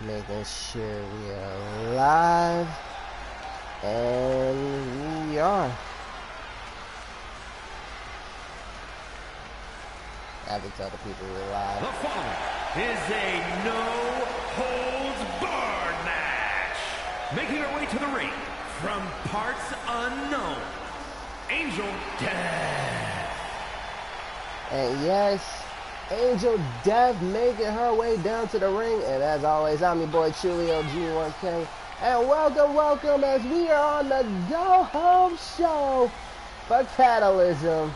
Making sure we are live, and we are. I have to tell the people we're live. The following is a no-holds-barred match. Making her way to the ring from parts unknown, Angel Death. And yes, Angel Death making her way down to the ring. And as always, I'm your boy Chulio G1K. And welcome as we are on the Go Home Show for CATALYSM.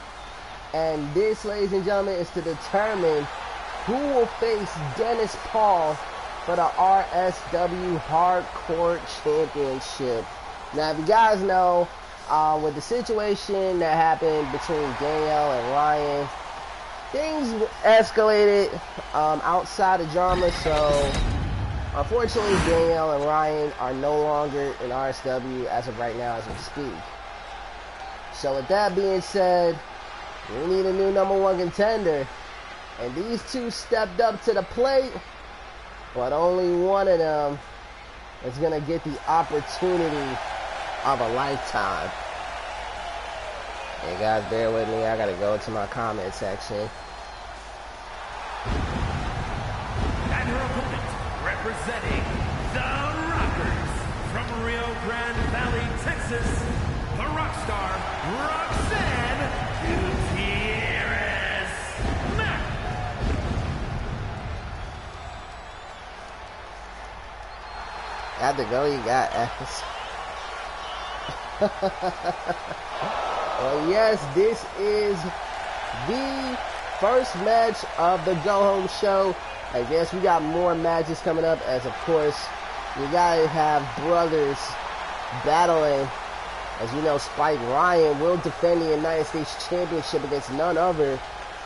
And this, ladies and gentlemen, is to determine who will face Dennis Paul for the RSW Hardcore Championship. Now, if you guys know, with the situation that happened between Danielle and Ryan, things escalated outside of drama, so unfortunately Danielle and Ryan are no longer in RSW as of right now as we speak. So with that being said, we need a new #1 contender, and these two stepped up to the plate, but only one of them is going to get the opportunity of a lifetime. Hey guys, bear with me, I gotta go to my comment section. And her opponent, representing the Rockers from Rio Grande Valley, Texas, the rock star, Roxanne Gutierrez. Got to go, you got ass. Well, yes, this is the first match of the Go Home Show. I guess we got more matches coming up, as of course you gotta have brothers battling. As you know, Spike Ryan will defend the United States Championship against none other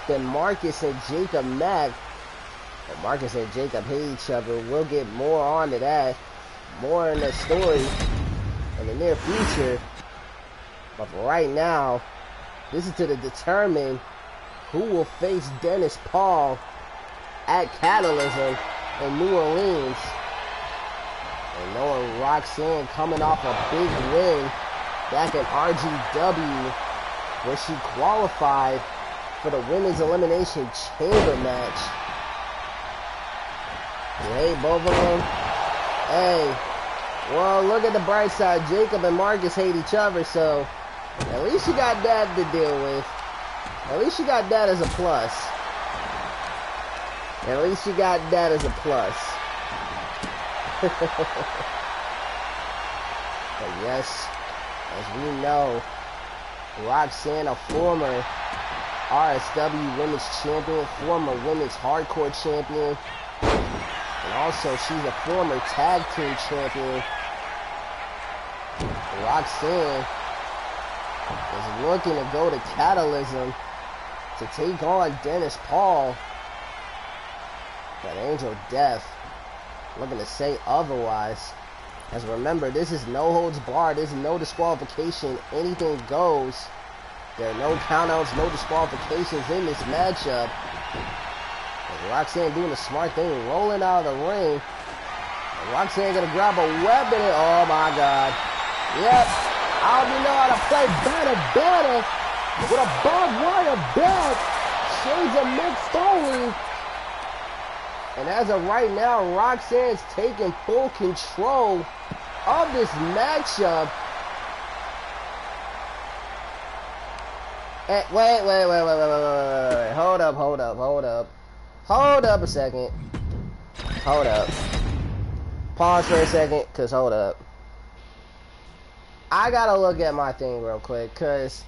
than Marcus and Jacob Mack. And Marcus and Jacob hate each other. We'll get more onto that, more in the story in the near future. But for right now, this is to determine who will face Dennis Paul at CATALYSM in New Orleans. And knowing Roxanne coming off a big win back in RGW, where she qualified for the Women's Elimination Chamber match. You hate both of them? Hey, well, look at the bright side. Jacob and Marcus hate each other, so at least you got that to deal with. At least you got that as a plus. At least you got that as a plus. But yes, as we know, Roxanne, a former RSW Women's Champion, former Women's Hardcore Champion, and also she's a former Tag Team Champion. Roxanne is looking to go to CATALYSM to take on Dennis Paul. But Angel Death looking to say otherwise. As remember, this is no holds barred, there's no disqualification, anything goes. There are no countouts, no disqualifications in this matchup. And Roxanne doing the smart thing, rolling out of the ring. And Roxanne gonna grab a weapon and, oh my god. Yep, I already know how to play better with a barbed wire belt. Shades of Mick Foley. And as of right now, Roxanne's taking full control of this matchup. And wait. Hold up a second. Hold up. Pause for a second, cause hold up. I gotta look at my thing real quick, cause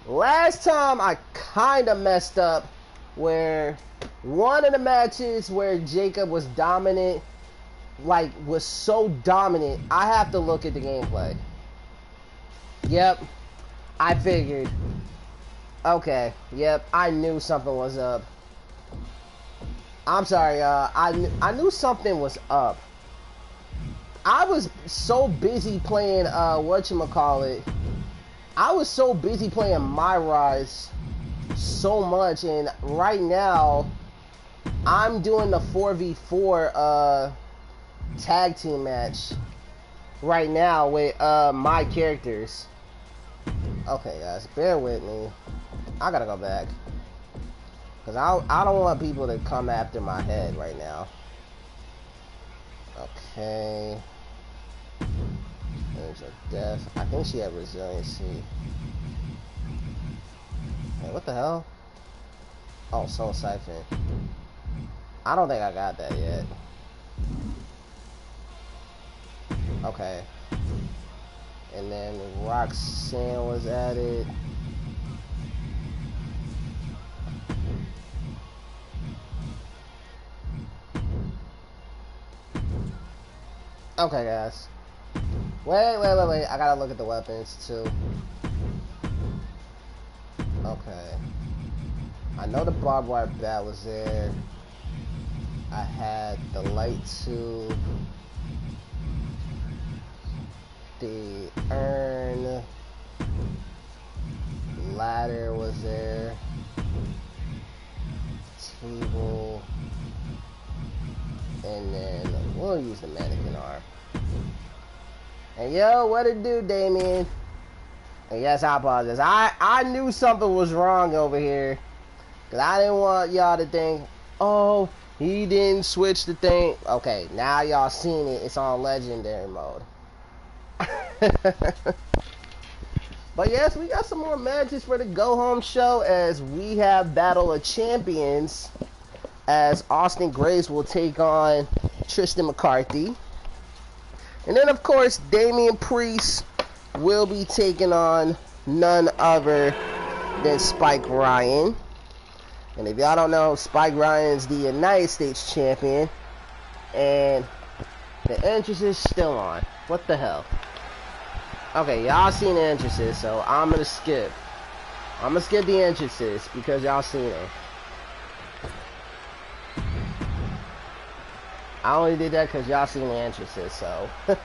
last time I kinda messed up where one of the matches where Jacob was dominant, like was so dominant, I have to look at the gameplay. Yep, I figured. Okay, yep, I knew something was up. I'm sorry, I knew something was up. I was so busy playing, whatchamacallit. I was so busy playing My Rise so much, and right now I'm doing the 4v4 tag team match right now with my characters. Okay, guys, bear with me. I gotta go back because I don't want people to come after my head right now. Okay. Angel Death. I think she had resiliency. Hey, what the hell? Oh, Soul Siphon. I don't think I got that yet. Okay. And then Roxanne was added. Okay, guys. Wait. I gotta look at the weapons, too. Okay. I know the barbed wire bat was there. I had the light tube. The urn. Ladder was there. Table. And then we'll use the mannequin arm. And yo, what it do, Damien? And yes, I apologize. I knew something was wrong over here. Because I didn't want y'all to think, oh, he didn't switch the thing. Okay, now y'all seen it. It's on legendary mode. But yes, we got some more matches for the Go Home show as we have Battle of Champions. As Austin Graves will take on Tristan McCarthy. And then, of course, Damian Priest will be taking on none other than Spike Ryan. And if y'all don't know, Spike Ryan is the United States champion. And the entrance is still on. What the hell? Okay, y'all seen the entrances, so I'm going to skip. I'm going to skip the entrances because y'all seen them. I only did that because y'all seen the entrances, so. The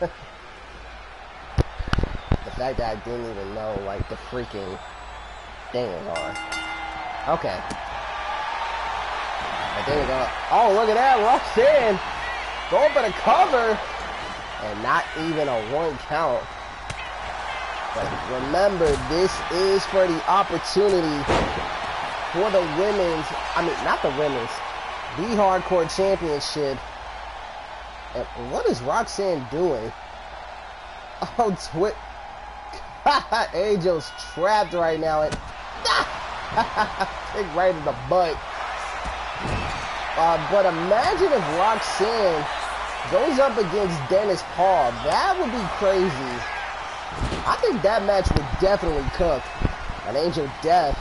fact that I didn't even know, like, the freaking thing was on. Okay. But there we go. Oh, look at that. Roxanne going for the cover. And not even a 1 count. But remember, this is for the opportunity for the women's, not the women's, the Hardcore Championship. And what is Roxanne doing? Oh, Angel's trapped right now. And kick right in the butt. But imagine if Roxanne goes up against Dennis Paul. That would be crazy. I think that match would definitely cook. An Angel Death.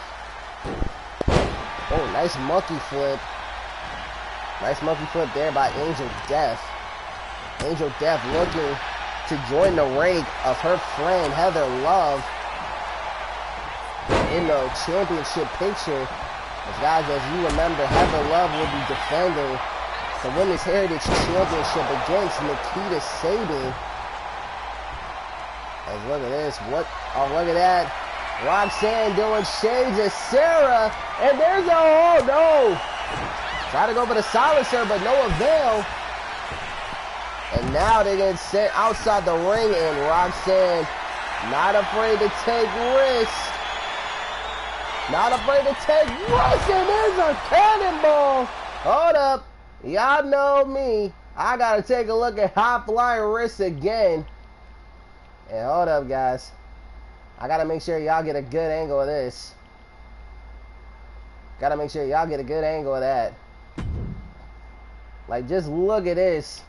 Oh, nice monkey flip. Nice monkey flip there by Angel Death. Angel Death looking to join the rank of her friend Heather Love in the championship picture. As guys, as you remember, Heather Love will be defending the Women's Heritage Championship against Nikita Sabin. As look at this, oh, look at that. Roxanne doing shades of Sarah, and there's oh no. Try to go for the silencer, but no avail. And now they're getting sent outside the ring, and Roxanne not afraid to take risks. Not afraid to take risks, and there's a cannonball. Hold up. Y'all know me. I got to take a look at high flying risks again. And hold up, guys. I got to make sure y'all get a good angle of this. Got to make sure y'all get a good angle of that. Like, just look at this.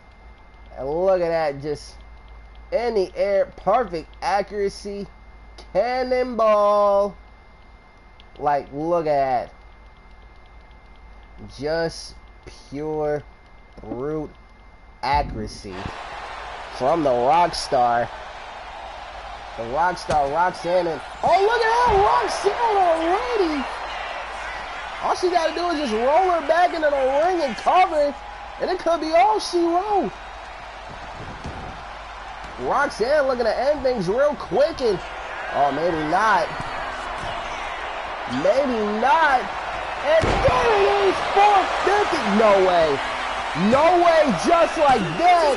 And look at that, just in the air, perfect accuracy, cannonball. Like, look at that. Just pure, brute accuracy from the Rockstar. The Rockstar Roxanne. And, oh, look at that, Roxanne already. All she got to do is just roll her back into the ring and cover it, and it could be all she wrote. Roxanne looking to end things real quick, and oh, maybe not. Maybe not. And there it is, 450. No way. No way, just like that.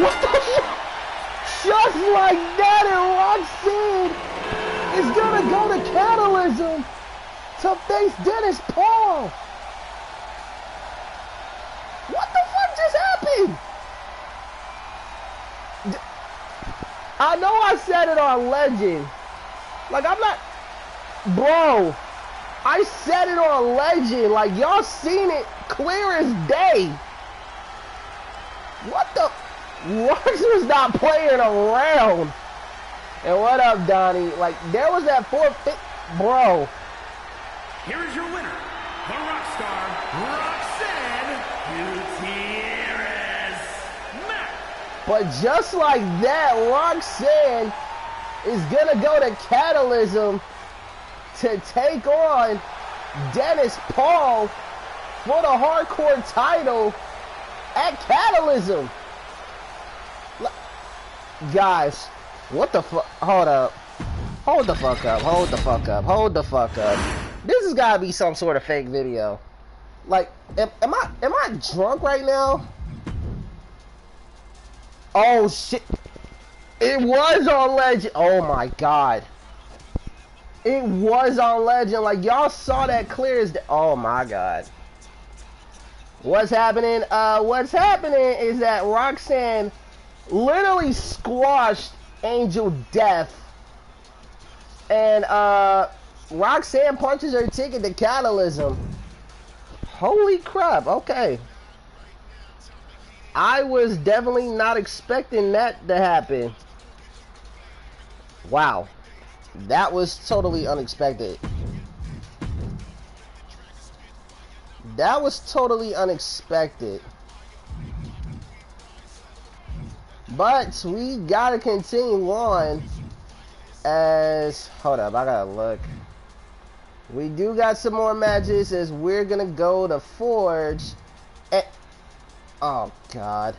What the fuck? Just like that, and Roxanne is gonna go to CATALYSM to face Dennis Paul. What the fuck just happened? I know I said it on Legend. Like, I'm not... Bro, I said it on Legend. Like, y'all seen it clear as day. What the... Rux was not playing around. And what up, Donnie? Like, there was that forfeit... Bro. Here is your winner, the rock star, Roxanne Gutierrez. But just like that, Roxanne is gonna go to CATALYSM to take on Dennis Paul for the hardcore title at CATALYSM. Guys, what the fuck? Hold up. Hold the fuck up. Hold the fuck up. Hold the fuck up. This has gotta be some sort of fake video. Like, am I drunk right now? Oh shit. It was on Legend. Oh my god. It was on Legend. Like, y'all saw that clear as day. Oh my god. What's happening? What's happening is that Roxanne literally squashed Angel Death. And Roxanne punches her ticket to CATALYSM. Holy crap, okay. I was definitely not expecting that to happen. Wow. That was totally unexpected. That was totally unexpected. But we gotta continue on as... Hold up, I gotta look. We do got some more matches as we're gonna go to Forge. And... Oh, God.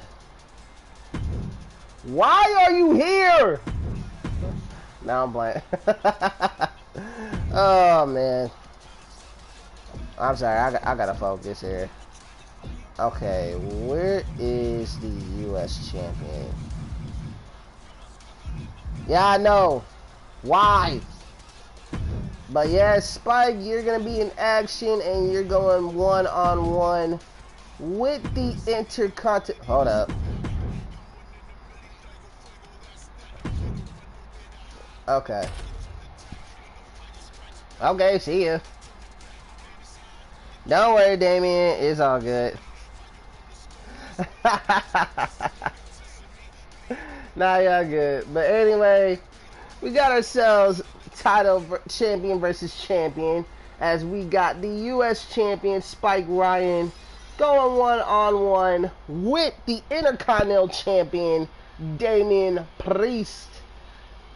Why are you here? Now I'm blank. Oh, man. I'm sorry, I gotta focus here. Okay, where is the U.S. champion? Yeah, I know. Why? But yeah, Spike, you're gonna be in action and you're going one-on-one with the Intercontinental. Hold up. Okay. Okay, see ya. Don't worry, Damien. It's all good. Nah, y'all good. But anyway, we got ourselves title champion versus champion, as we got the U.S. champion Spike Ryan going one-on-one with the Intercontinental champion Damian Priest,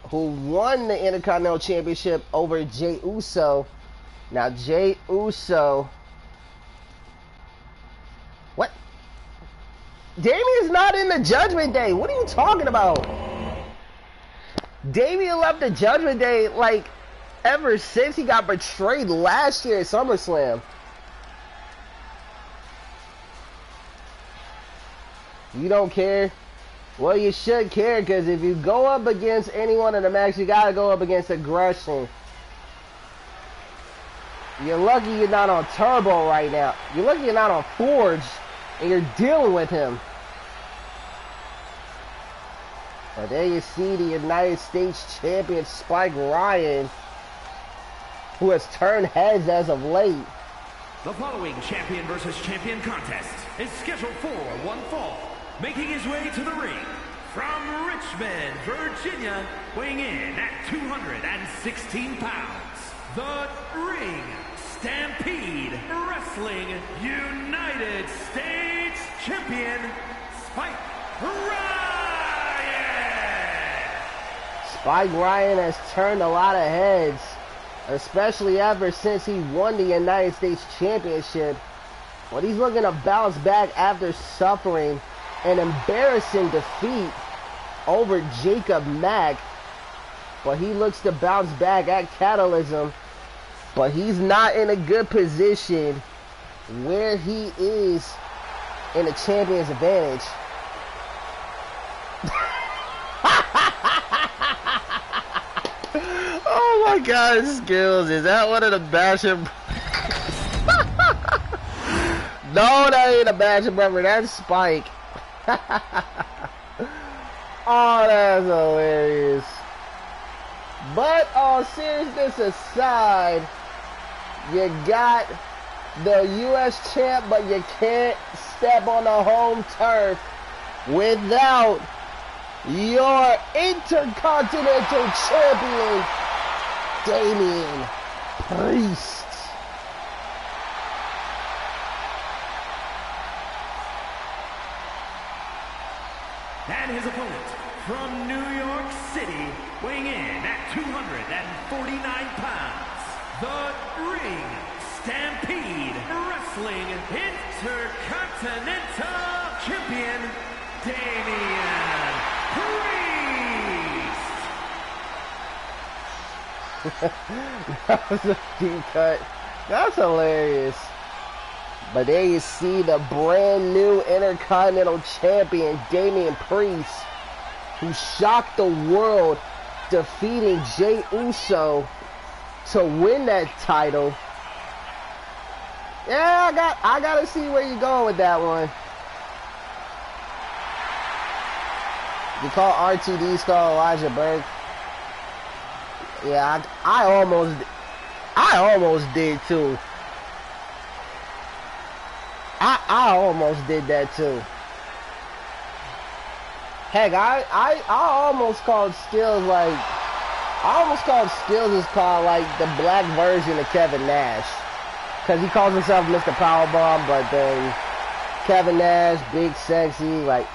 who won the Intercontinental Championship over Jey Uso. Now, Jey Uso... What? Damien's not in the Judgment Day. What are you talking about? Damien left the Judgment Day, like, ever since he got betrayed last year at SummerSlam. You don't care? Well, you should care, because if you go up against anyone in the match, you gotta go up against aggression. You're lucky you're not on Turbo right now. You're lucky you're not on Forge, and you're dealing with him. But there you see the United States champion Spike Ryan, who has turned heads as of late. The following champion versus champion contest is scheduled for one fall. Making his way to the ring from Richmond, Virginia, weighing in at 216 pounds, the Ring Stampede Wrestling United States Champion, Spike Ryan! Spike Ryan has turned a lot of heads, especially ever since he won the United States Championship. But he's looking to bounce back after suffering an embarrassing defeat over Jacob Mack. But he looks to bounce back at CATALYSM. But he's not in a good position where he is in a champion's advantage. my God, Skills. Is that one of the Basher? No, that ain't a Basher brother. That's Spike. Oh, that's hilarious. But all seriousness aside, you got the U.S. champ, but you can't step on the home turf without your Intercontinental Champion, Damian Priest. And his opponent from New York City, weighing in at 249 pounds, the Ring Stampede Wrestling Intercontinental Champion, Damian Priest. That was a deep cut. That's hilarious. But there you see the brand new Intercontinental Champion, Damian Priest, who shocked the world, defeating Jey Uso to win that title. Yeah, I gotta see where you're going with that one. You call RTD's call Elijah Burke. Yeah, I almost did too. I almost did that too. Heck, I almost called Skills like, I almost called Skills is called like the black version of Kevin Nash. Because he calls himself Mr. Powerbomb, but then Kevin Nash, big sexy, like,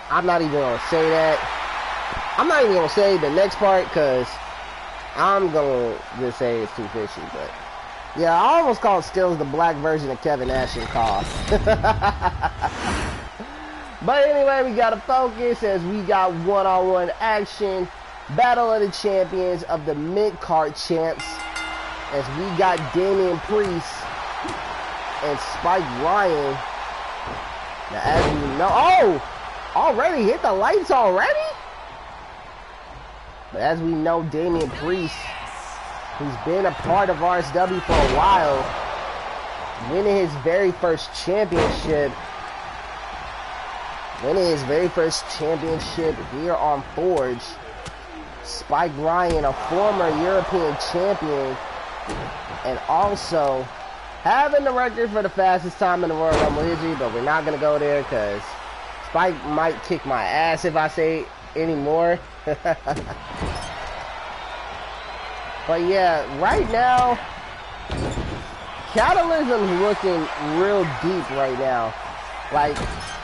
I'm not even going to say that. I'm not even going to say the next part because I'm going to just say it's too fishy, but yeah, I almost called Skills the black version of Kevin Nash and Call. But anyway, we got to focus as we got one-on-one action. Battle of the Champions of the mid-card champs. As we got Damian Priest and Spike Ryan. Now, as we know, oh, already hit the lights already? But as we know, Damian Priest, who's been a part of RSW for a while, winning his very first championship. Here on Forge. Spike Ryan, a former European champion, and also having the record for the fastest time in the Royal Rumble history, but we're not going to go there because Spike might kick my ass if I say anymore. But yeah, right now, CATALYSM's looking real deep right now. Like,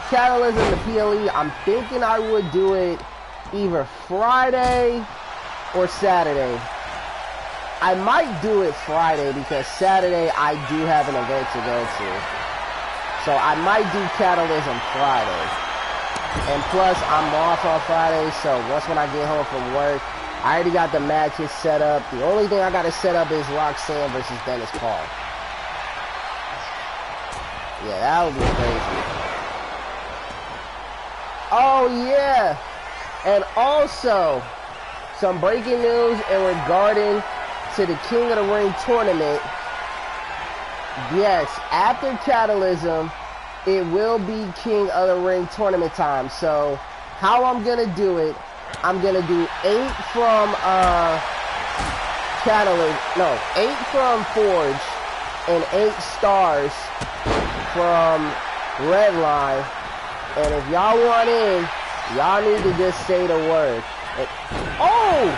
CATALYSM, the PLE, I'm thinking I would do it either Friday or Saturday. I might do it Friday because Saturday I do have an event to go to. So I might do CATALYSM Friday. And plus, I'm off on Friday, so once when I get home from work, I already got the matches set up. The only thing I got to set up is Roxanne versus Dennis Paul. Yeah, that would be crazy. Oh, yeah. And also, some breaking news in regarding to the King of the Ring tournament. Yes, after CATALYSM, it will be King of the Ring tournament time. So, how I'm going to do it, I'm going to do 8 from CATALYSM, no, 8 from Forge, and 8 stars from Redline. And if y'all want in, y'all need to just say the word. And, oh!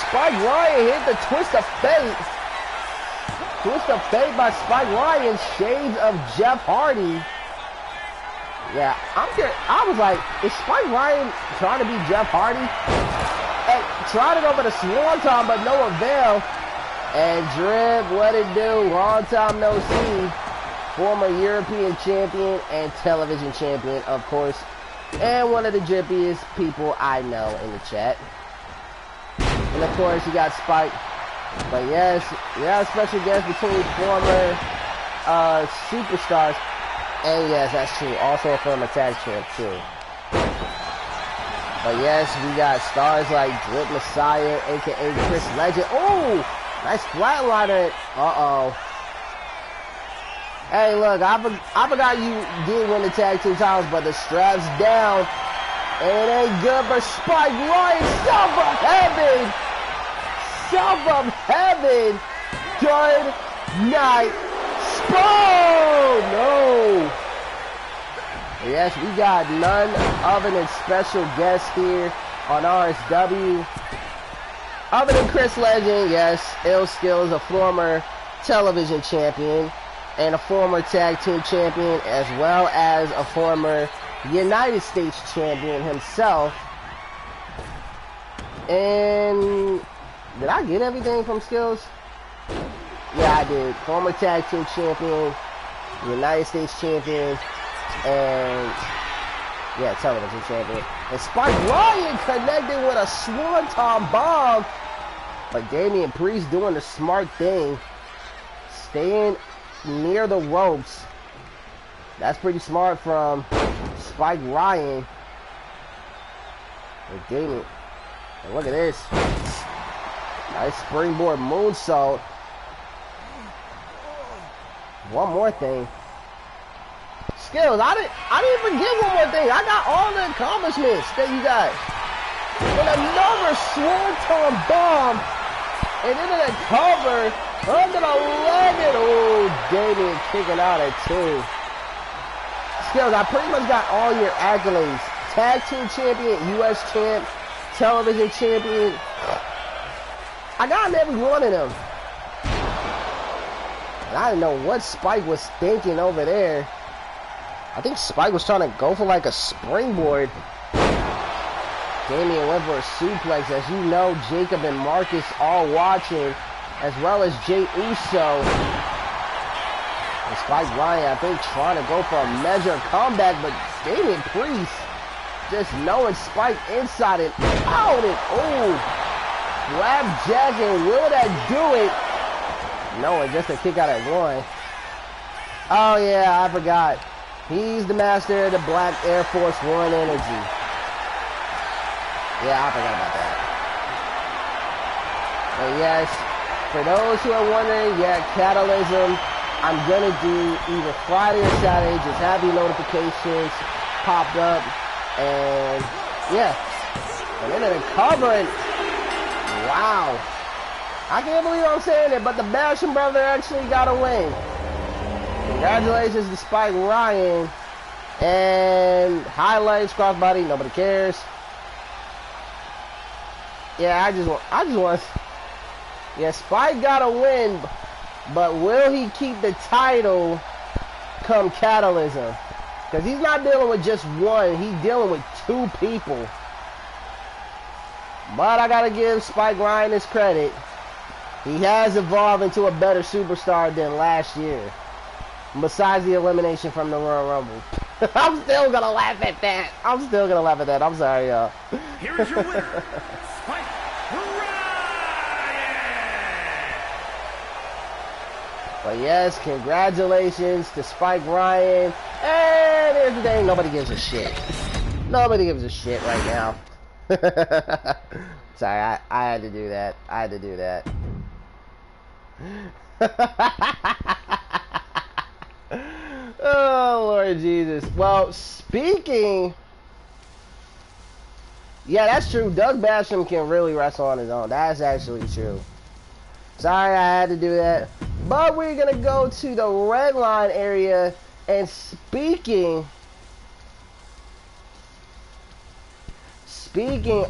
Spike Ryan hit the twist of fate. Twist of fate by Spike Ryan. Shades of Jeff Hardy. Yeah, I was like, is Spike Ryan trying to be Jeff Hardy? And tried it over the Swanton, but no avail. And Drip, what it do? Long time no see. Former European champion and television champion, of course. And one of the drippiest people I know in the chat. And of course, you got Spike. But yes, yeah, special guest between former superstars. And yes, that's true. Also a former tag champ, too. But yes, we got stars like Drip Messiah, a.k.a. Chris Legend. Oh! Nice flatliner. Uh-oh. Hey, look, I forgot you did win the tag team titles, but the strap's down. And it ain't good for Spike Ryan. Son of heaven. Son of heaven. Good night. Spike. No. Yes, we got none other than special guests here on RSW. Other than Chris Legend, yes, Ill Skills, a former television champion and a former tag team champion, as well as a former United States champion himself. And did I get everything from Skills? Yeah, I did. Former tag team champion, United States champion, and yeah, television champion. And Spike Ryan connected with a Swanton bomb. But Damian Priest doing the smart thing. Staying near the ropes. That's pretty smart from Spike Ryan. And Damian. And look at this. Nice springboard moonsault. One more thing. Skills, I didn't forget one more thing. I got all the accomplishments that you got. And another Swanton bomb. And then in a cover under the leg. Oh, Damian kicking out at 2. Skills, I pretty much got all your accolades. Tag team champion, US champ, television champion. I got every one of them. And I didn't know what Spike was thinking over there. I think Spike was trying to go for like a springboard. Damian went for a suplex. As you know, Jacob and Marcus all watching, as well as Jey Uso. And Spike Ryan, I think, trying to go for a measure comeback, but Damian Priest just knowing Spike inside and out it. Oh, flapjack, and will that do it? No, and just a kick out at 1. Oh yeah, I forgot. He's the master of the Black Air Force One energy. Yeah, I forgot about that. But yes, for those who are wondering, yeah, CATALYSM, I'm gonna do either Friday or Saturday. Just have your notifications popped up, and yeah, and then they're covering. Wow, I can't believe I'm saying it, but the Basham brother actually got a win. Congratulations to Spike Ryan. And highlights, crossbody, nobody cares. Yeah, I just want. Yeah, Spike got a win, but will he keep the title come CATALYSM? Because he's not dealing with just one, he's dealing with 2 people. But I gotta give Spike Ryan his credit. He has evolved into a better superstar than last year. Besides the elimination from the Royal Rumble. I'm still gonna laugh at that. I'm sorry, y'all. Here is your winner, Spike Ryan! But yes, congratulations to Spike Ryan. And here's the thing, nobody gives a shit. Nobody gives a shit right now. Sorry, I had to do that. Oh, Lord Jesus. Well, speaking... Yeah, that's true. Doug Basham can really wrestle on his own. That's actually true. Sorry I had to do that. But we're going to go to the red line area. And speaking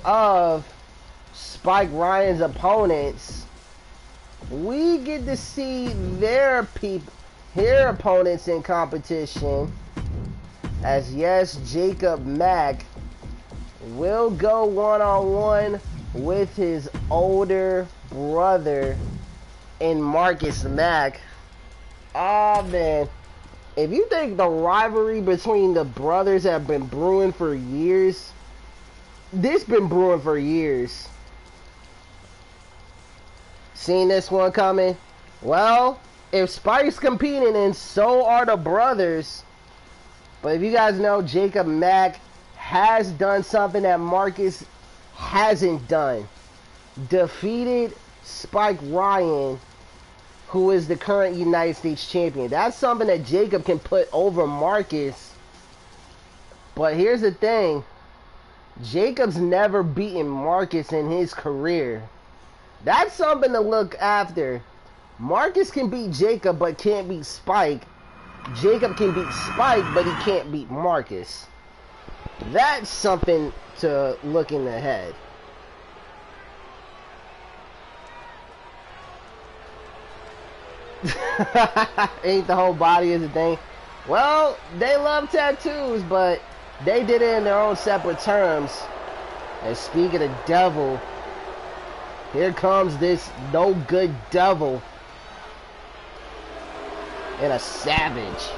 of Spike Ryan's opponents, we get to see their opponents in competition. As yes, Jacob Mack will go one-on-one with his older brother in Marcus Mack. Oh man, if you think the rivalry between the brothers have been brewing for years, this been brewing for years. Seen this one coming? Well, if Spike's competing, and so are the brothers. But if you guys know, Jacob Mack has done something that Marcus hasn't done. Defeated Spike Ryan, who is the current United States champion. That's something that Jacob can put over Marcus. But here's the thing. Jacob's never beaten Marcus in his career. That's something to look after. Marcus can beat Jacob but can't beat Spike. Jacob can beat Spike but he can't beat Marcus. That's something to look in the head. Ain't the whole body is a thing. Well, they love tattoos, but they did it in their own separate terms. And speaking of devil, here comes this no good devil and a savage.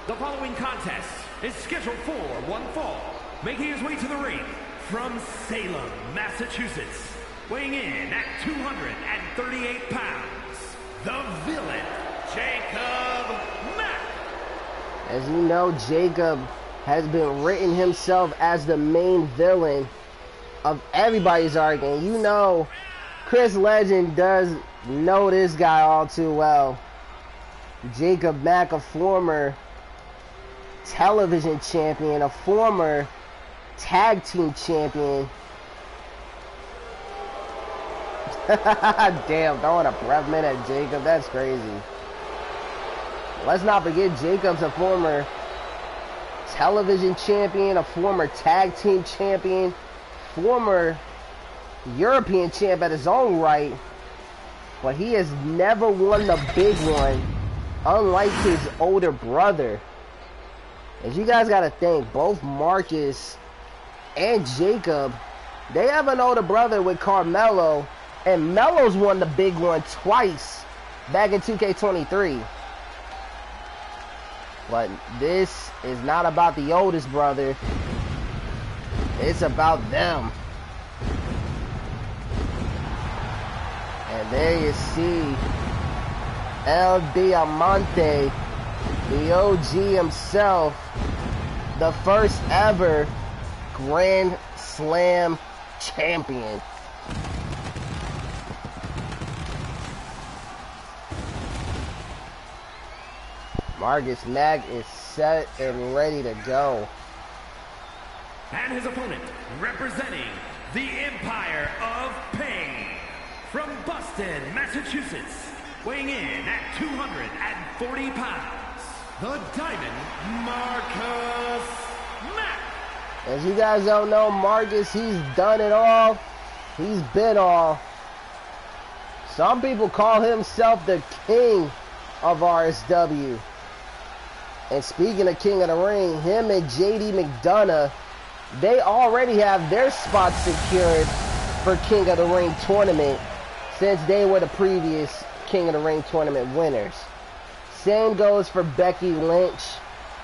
The following contest is scheduled for one fall, making his way to the ring from Salem, Massachusetts, weighing in at 238 pounds, the villain, Jacob Mack. As you know, Jacob has been written himself as the main villain of everybody's arc, and you know, Chris Legend does know this guy all too well. Jacob Mack, a former television champion, a former tag team champion. Damn, throwing a breath mint at Jacob, that's crazy. Let's not forget Jacob's a former television champion, a former tag team champion, former European champ at his own right, but he has never won the big one, unlike his older brother. As you guys gotta think, both Marcus and Jacob, they have an older brother with Carmelo, and Melo's won the big one twice back in 2K23. But this is not about the oldest brother. It's about them. And there you see El Diamante, the OG himself, the first ever Grand Slam champion. Marcus Mack is set and ready to go. And his opponent, representing the Empire of Pain, from Boston, Massachusetts, weighing in at 240 pounds, the Diamond, Marcus Mack. As you guys don't know, Marcus, he's done it all. He's been all. Some people call himself the king of RSW. And speaking of King of the Ring, him and JD McDonough, they already have their spots secured for King of the Ring tournament since they were the previous King of the Ring tournament winners. Same goes for Becky Lynch,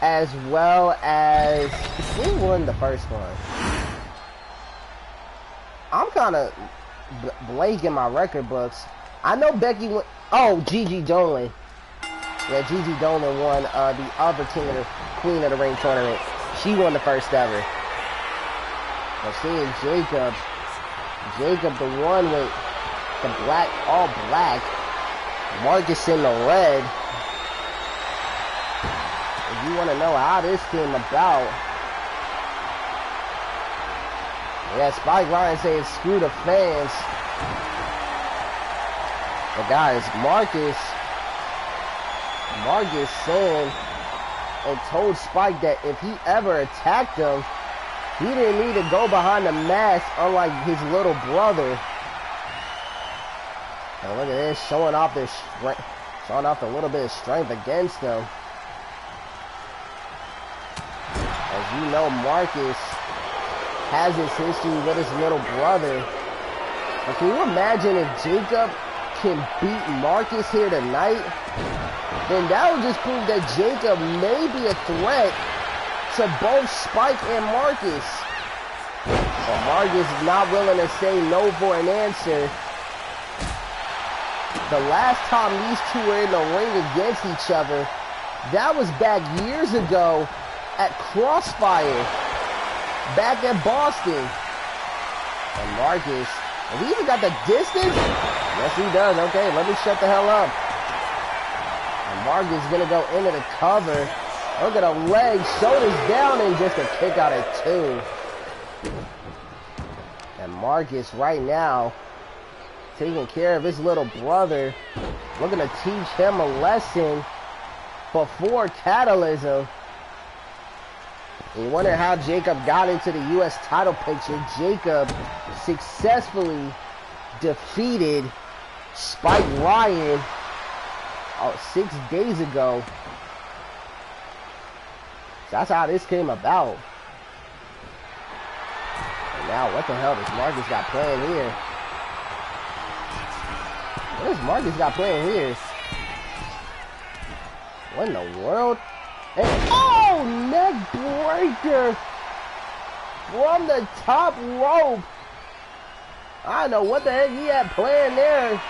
as well as, who won the first one? I'm kind of blanking my record books. I know Becky won, oh, Gigi Dolan. Yeah, Gigi Dolan won the other Queen of the Ring tournament. She won the first ever. But seeing Jacob the one with the black, all black, Marcus in the red. If you want to know how this came about, yeah, Spike Ryan saying screw the fans. But guys, Marcus saying and told Spike that if he ever attacked him, he didn't need to go behind the mask, unlike his little brother. And look at this, showing off their strength, showing off a little bit of strength against them. As you know, Marcus has his history with his little brother. But can you imagine if Jacob can beat Marcus here tonight? Then that would just prove that Jacob may be a threat to both Spike and Marcus. But Marcus is not willing to say no for an answer. The last time these two were in the ring against each other, that was back years ago at Crossfire, back at Boston. And Marcus, have he even got the distance? Yes, he does. Okay, let me shut the hell up. And Marcus is going to go into the cover. Look at the leg, shoulders down, and just a kick out at 2. And Marcus right now taking care of his little brother, looking to teach him a lesson before CATALYSM. And you wonder how Jacob got into the U.S. title picture. Jacob successfully defeated Spike Ryan 6 days ago. So that's how this came about. And now, what the hell does Marcus got playing here? What does Marcus got playing here? What in the world? And oh, neck breaker from the top rope. I don't know what the heck he had playing there,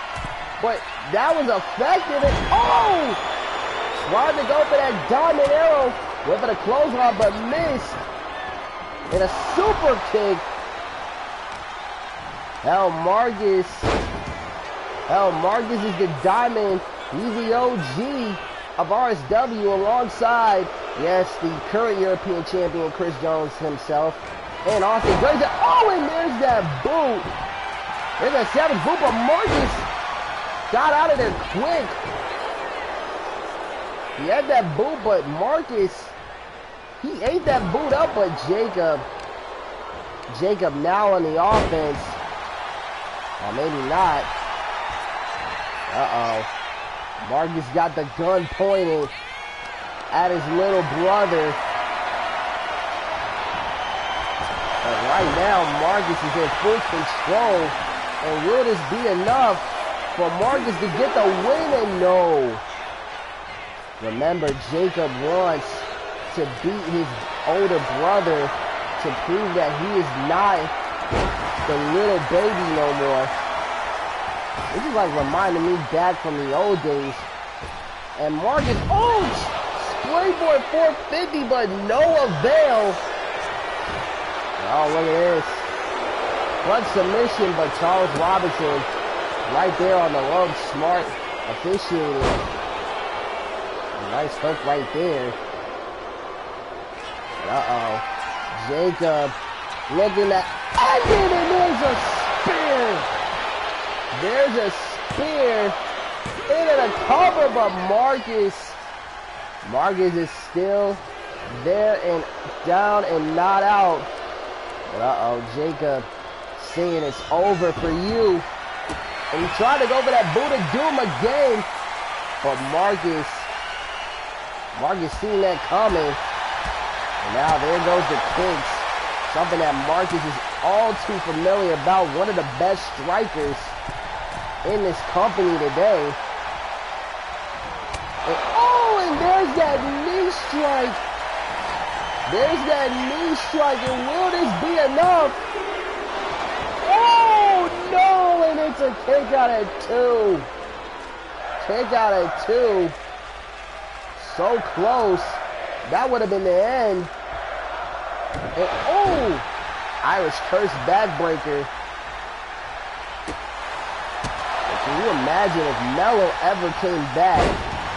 but that was effective. And oh, tried to go for that diamond arrow, went for the clothesline, but missed. And a super kick. Marcus is the diamond. He's the OG of RSW alongside, yes, the current European champion, Chris Jones himself. And Austin Graves. Oh, and there's that boot. There's a savage boot, but Marcus got out of there quick. He had that boot, but Marcus, he ate that boot up, but Jacob now on the offense. Or maybe not. Uh-oh. Marcus got the gun pointed at his little brother. And right now, Marcus is in full control. And will this be enough for Marcus to get the win? And no. Remember, Jacob wants to beat his older brother to prove that he is not the little baby no more. This is like reminding me back from the old days. And Marcus, oh, springboard 450, but no avail. Oh, look at this. Front submission, but Charles Robinson right there on the rope, smart officiating. Nice hook right there. Uh-oh. Jacob looking at, and there's a spear. There's a spear into the cover, but Marcus is still there and down and not out. Uh-oh, Jacob saying it's over for you. And he tried to go for that Buddha Doom again, but Marcus seen that coming. And now there goes the kicks. Something that Marcus is all too familiar about. One of the best strikers in this company today. And oh, and there's that knee strike. There's that knee strike. And will this be enough? Oh, no, and it's a kick out at 2. Kick out at 2. So close. That would have been the end. And oh, Irish curse backbreaker. Can you imagine if Mello ever came back?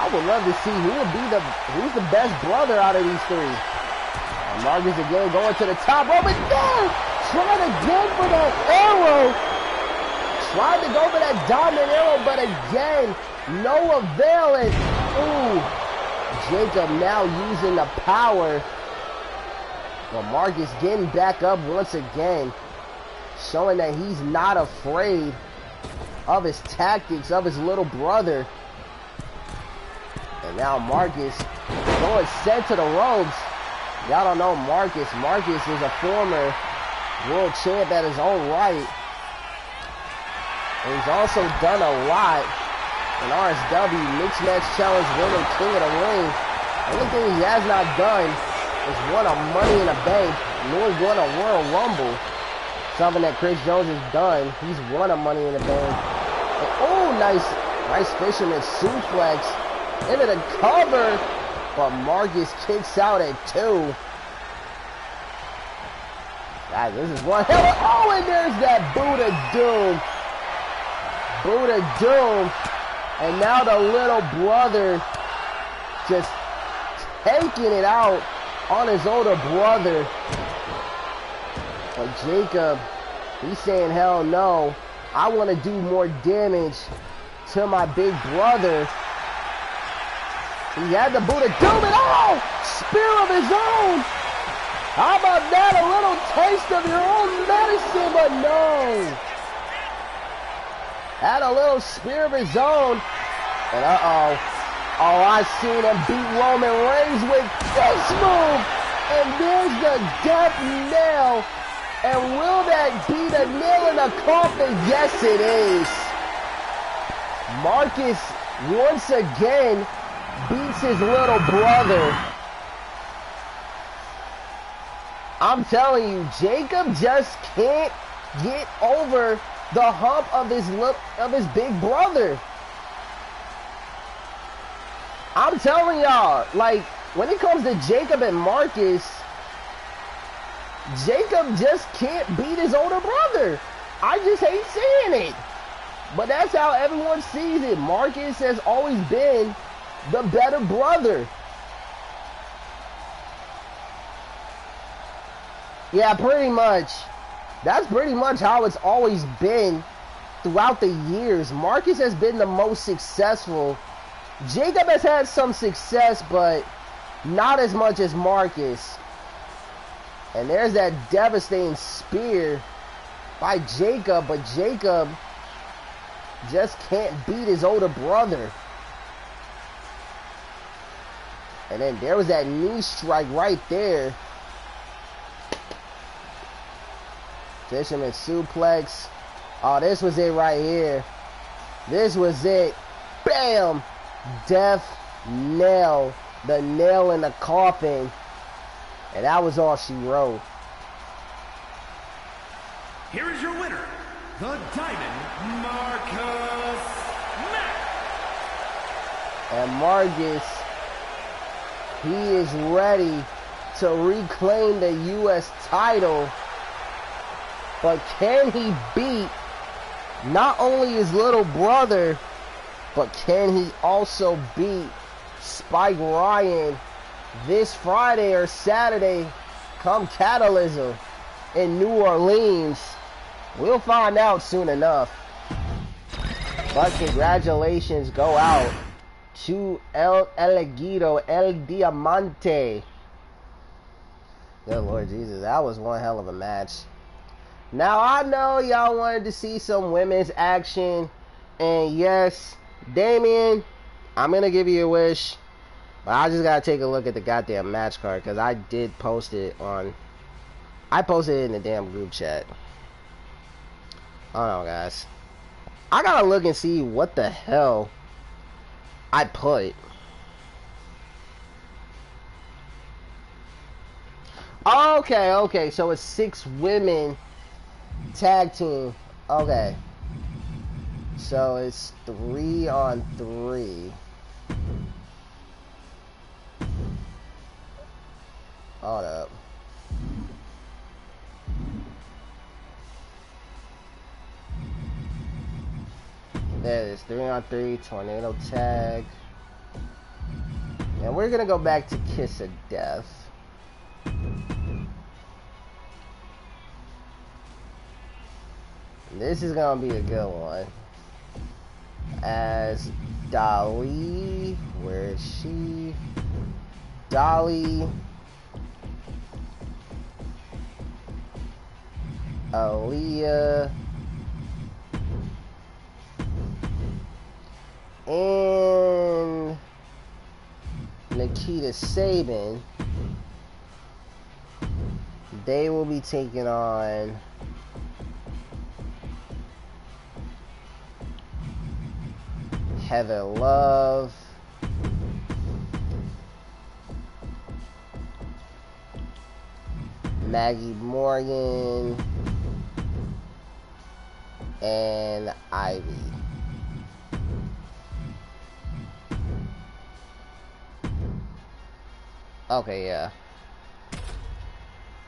I would love to see who's the best brother out of these three. And Marcus again going to the top rope and there, trying again for that arrow. Tried to go for that diamond arrow, but again, no avail. And ooh, Jacob now using the power. Well, Marcus getting back up once again, showing that he's not afraid of his tactics, of his little brother. And now Marcus going sent to the ropes. Y'all don't know Marcus. Marcus is a former world champ at his own right. And he's also done a lot in RSW, Mixed Match Challenge winner, King of the Ring. The only thing he has not done is won a Money in the Bank, nor won a Royal Rumble. Something that Chris Jones has done. He's won a Money in the Bank. And, oh, nice fisherman suplex into the cover. But Marcus kicks out at 2. This is one hell of, oh, and there's that Buddha Doom. Buddha Doom. And now the little brother just taking it out on his older brother. But Jacob, he's saying, hell no. I want to do more damage to my big brother. He had the Buddha Doom and oh! Spear of his own! How about that? A little taste of your own medicine, but no. Had a little spear of his own. And uh-oh. Oh, I've seen him beat Roman Reigns with this move. And there's the death nail. And will that be the nail in the coffin? Yes, it is. Marcus, once again, beats his little brother. I'm telling you, Jacob just can't get over the hump of his big brother. I'm telling y'all, like, when it comes to Jacob and Marcus, Jacob just can't beat his older brother. I just hate seeing it. But that's how everyone sees it. Marcus has always been the better brother. Yeah, pretty much. That's pretty much how it's always been throughout the years. Marcus has been the most successful. Jacob has had some success, but not as much as Marcus. And there's that devastating spear by Jacob, but Jacob just can't beat his older brother. And then there was that knee strike right there. Fisherman suplex. Oh, this was it right here. This was it. Bam! Death nail. The nail in the coffin. And that was all she wrote. Here is your winner, the Diamond Marcus Mack. And Marcus, he is ready to reclaim the U.S. title. But can he beat not only his little brother, but can he also beat Spike Ryan this Friday or Saturday come CATALYSM in New Orleans? We'll find out soon enough. But congratulations go out to El Elegido, El Diamante. Good Lord Jesus, that was one hell of a match. Now, I know y'all wanted to see some women's action. And yes, Damien, I'm going to give you a wish. But I just got to take a look at the goddamn match card. Because I did post it on... I posted it in the damn group chat. Hold on, guys. I got to look and see what the hell I put. Okay, okay. So it's 6 women... tag team. Okay. So it's 3-on-3. Hold up. There it is. 3-on-3 tornado tag. And we're gonna go back to Kiss of Death. This is gonna be a good one. As Dolly, where is she? Dolly, Aaliyah, and Nikita Sabin. They will be taking on Heather Love, Maggie Morgan, and Ivy. Okay, yeah.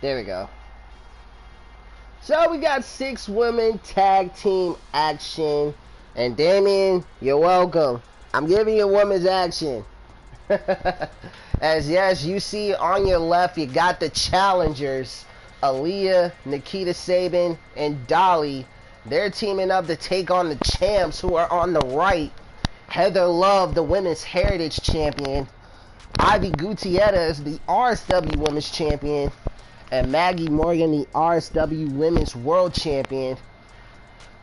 There we go. So we got 6 women tag team action. And Damien, you're welcome. I'm giving you women's action. As yes, you see on your left, you got the challengers. Aaliyah, Nikita Sabin, and Dolly. They're teaming up to take on the champs who are on the right. Heather Love, the Women's Heritage Champion. Ivy Gutierrez, the RSW Women's Champion. And Maggie Morgan, the RSW Women's World Champion.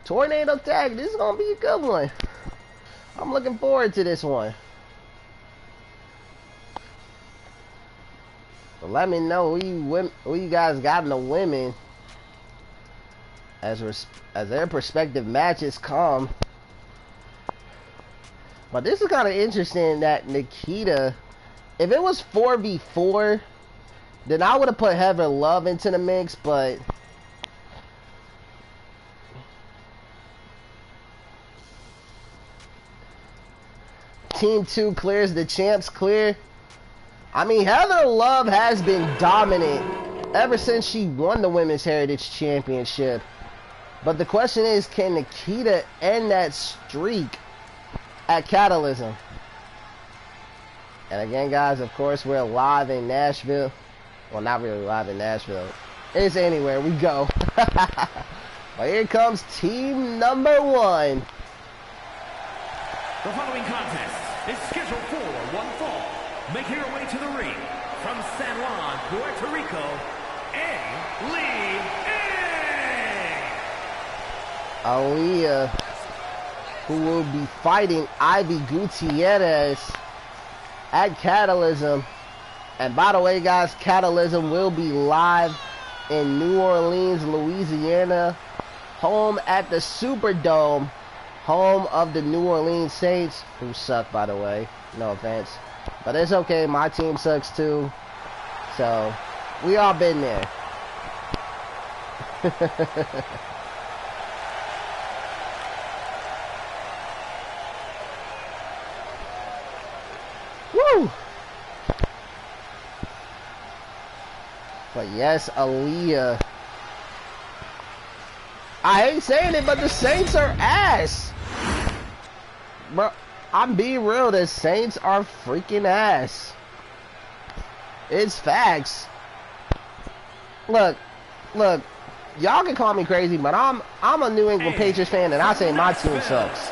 Tornado tag. This is going to be a good one. I'm looking forward to this one. So let me know who you guys got in the women as their respective matches come. But this is kind of interesting that Nikita, if it was 4v4, then I would have put Heather Love into the mix, but Team 2 clears, the champs clear. I mean, Heather Love has been dominant ever since she won the Women's Heritage Championship. But the question is, can Nikita end that streak at CATALYSM? And again, guys, of course, we're live in Nashville. Well, not really live in Nashville. It's anywhere we go. But here comes team number 1. The following contest is scheduled for one fall. Making her way to the ring from San Juan, Puerto Rico, Aaliyah, who will be fighting Ivy Gutierrez at CATALYSM. And by the way, guys, CATALYSM will be live in New Orleans, Louisiana, home at the Superdome, home of the New Orleans Saints, who suck, by the way. No offense. But it's okay, my team sucks too. So, we all been there. Woo! But yes, Aaliyah. I hate saying it, but the Saints are ass. Bro, I'm being real. The Saints are freaking ass. It's facts. Look. Y'all can call me crazy, but I'm a New England Patriots fan, and I say my team sucks.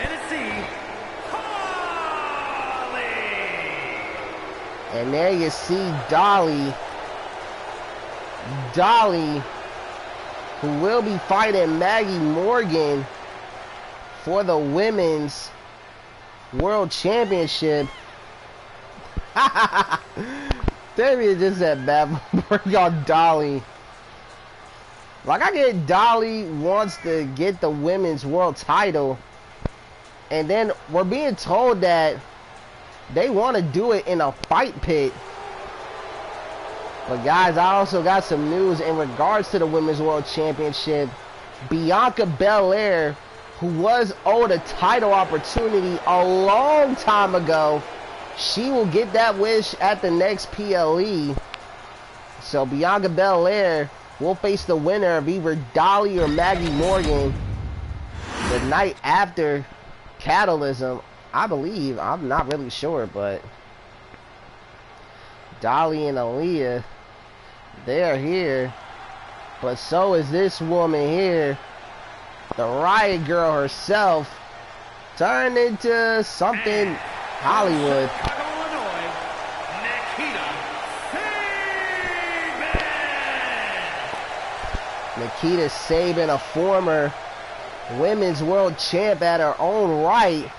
And there you see Dolly, who will be fighting Maggie Morgan for the Women's World Championship. Damien just said bad bring on Dolly. Like, I get Dolly wants to get the Women's World title, and then we're being told that they want to do it in a fight pit. But guys, I also got some news in regards to the Women's World Championship. Bianca Belair, who was owed a title opportunity a long time ago, she will get that wish at the next PLE. So Bianca Belair will face the winner of either Dolly or Maggie Morgan the night after CATALYSM, I believe. I'm not really sure, but Dolly and Aaliyah, they are here. But so is this woman here, the Riot Girl herself, turned into something Hollywood. Nikita Sabin, a former Women's World Champ at her own right.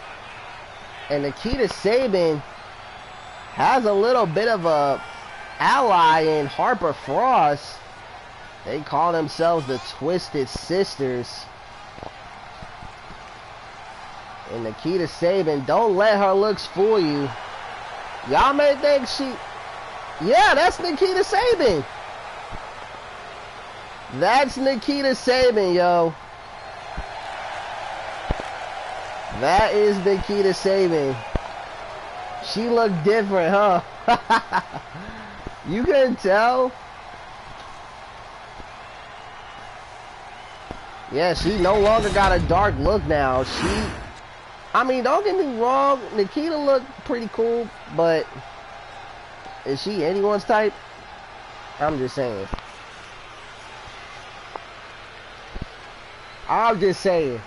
And Nikita Sabin has a little bit of a ally in Harper Frost. They call themselves the Twisted Sisters. And Nikita Sabin, don't let her looks fool you. Y'all may think she... Yeah, that's Nikita Sabin. That's Nikita Sabin, yo. That is Nikita Sabin. She looked different, huh? You couldn't tell? Yeah, she no longer got a dark look now. I mean, don't get me wrong, Nikita looked pretty cool, but is she anyone's type? I'm just saying. I'm just saying.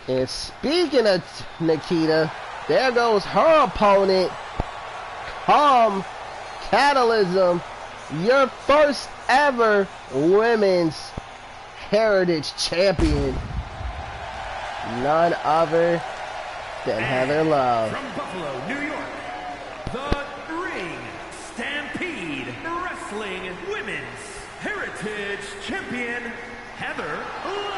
And speaking of Nikita, there goes her opponent, CATALYSM, your first ever women's heritage champion. None other than Heather Love. From Buffalo, New York, the Ring Stampede Wrestling Women's Heritage Champion, Heather Love.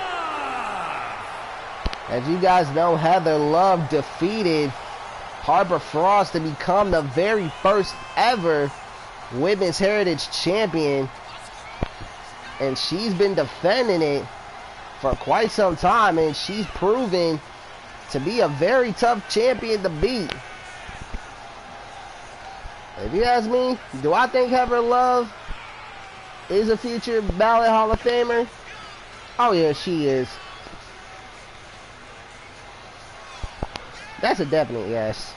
As you guys know, Heather Love defeated Harper Frost to become the very first ever Women's Heritage Champion. And she's been defending it for quite some time, and she's proven to be a very tough champion to beat. If you ask me, do I think Heather Love is a future ballot Hall of Famer? Oh yeah, she is. That's a definite yes.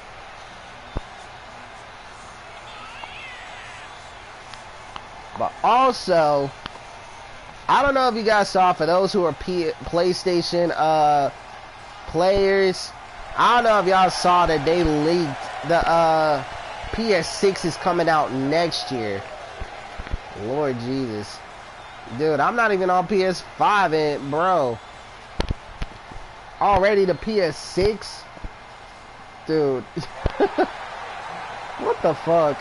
But also, I don't know if you guys saw, for those who are PlayStation players, I don't know if y'all saw that they leaked the PS6 is coming out next year. Lord Jesus. Dude, I'm not even on PS5 and bro. Already the PS6? Dude. What the fuck?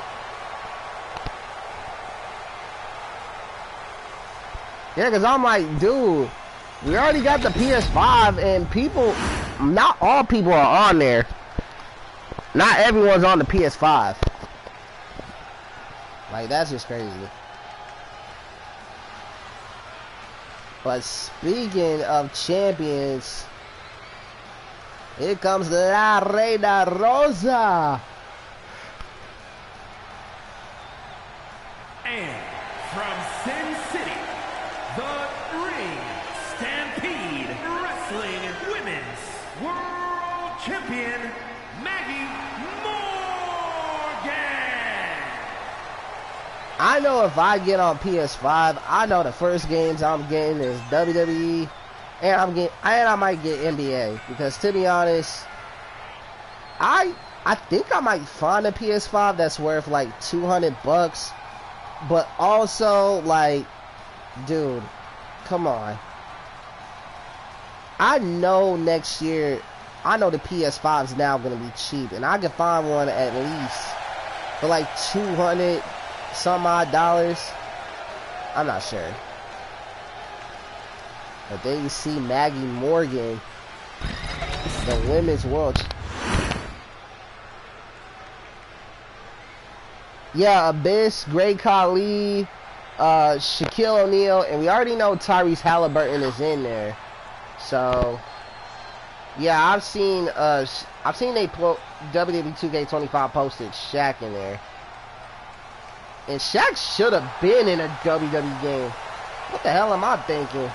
Yeah, because I'm like, dude, we already got the PS5, and people, not all people are on there. Not everyone's on the PS5. Like, that's just crazy. But speaking of champions, here comes La Reina Rosa. And from Sin City, the Ring Stampede Wrestling Women's World Champion, Maggie Morgan. I know if I get on PS5, I know the first games I'm getting is WWE, and I might get NBA, because to be honest, I think I might find a PS5 that's worth like $200, but also like, dude, come on. I know next year, I know the PS5 is now going to be cheap, and I can find one at least for like $200 some odd dollars. I'm not sure. But there you see Maggie Morgan, the women's world. Yeah, Abyss, Great Khali, Shaquille O'Neal, and we already know Tyrese Halliburton is in there. So, yeah, I've seen they WWE 2K25 posted Shaq in there. And Shaq should have been in a WWE game. What the hell am I thinking?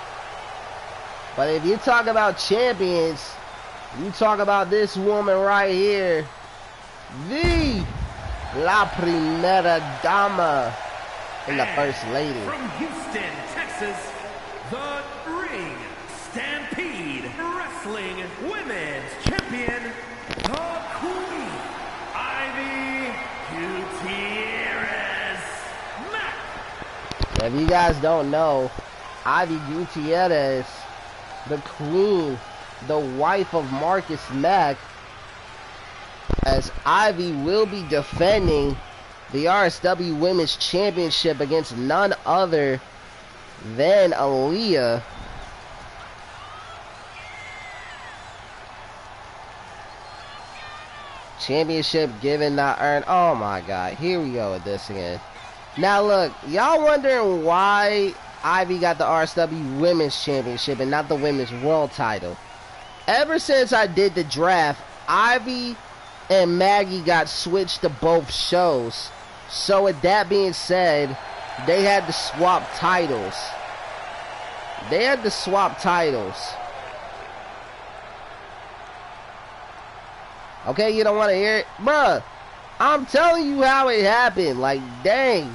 But if you talk about champions, you talk about this woman right here. The La Primera Dama and the First Lady. From Houston, Texas, the Ring Stampede Wrestling Women's Champion, the Queen, Ivy Gutierrez. Mac. If you guys don't know, Ivy Gutierrez, the Queen, the wife of Marcus Mack, as Ivy will be defending the RSW Women's Championship against none other than Aaliyah. Championship given, not earned. Oh my god, here we go with this again. Now look, y'all wondering why Ivy got the RSW Women's Championship and not the Women's World title. Ever since I did the draft, Ivy and Maggie got switched to both shows. So with that being said, they had to swap titles. They had to swap titles. Okay, you don't want to hear it? Bruh, I'm telling you how it happened. Like, dang.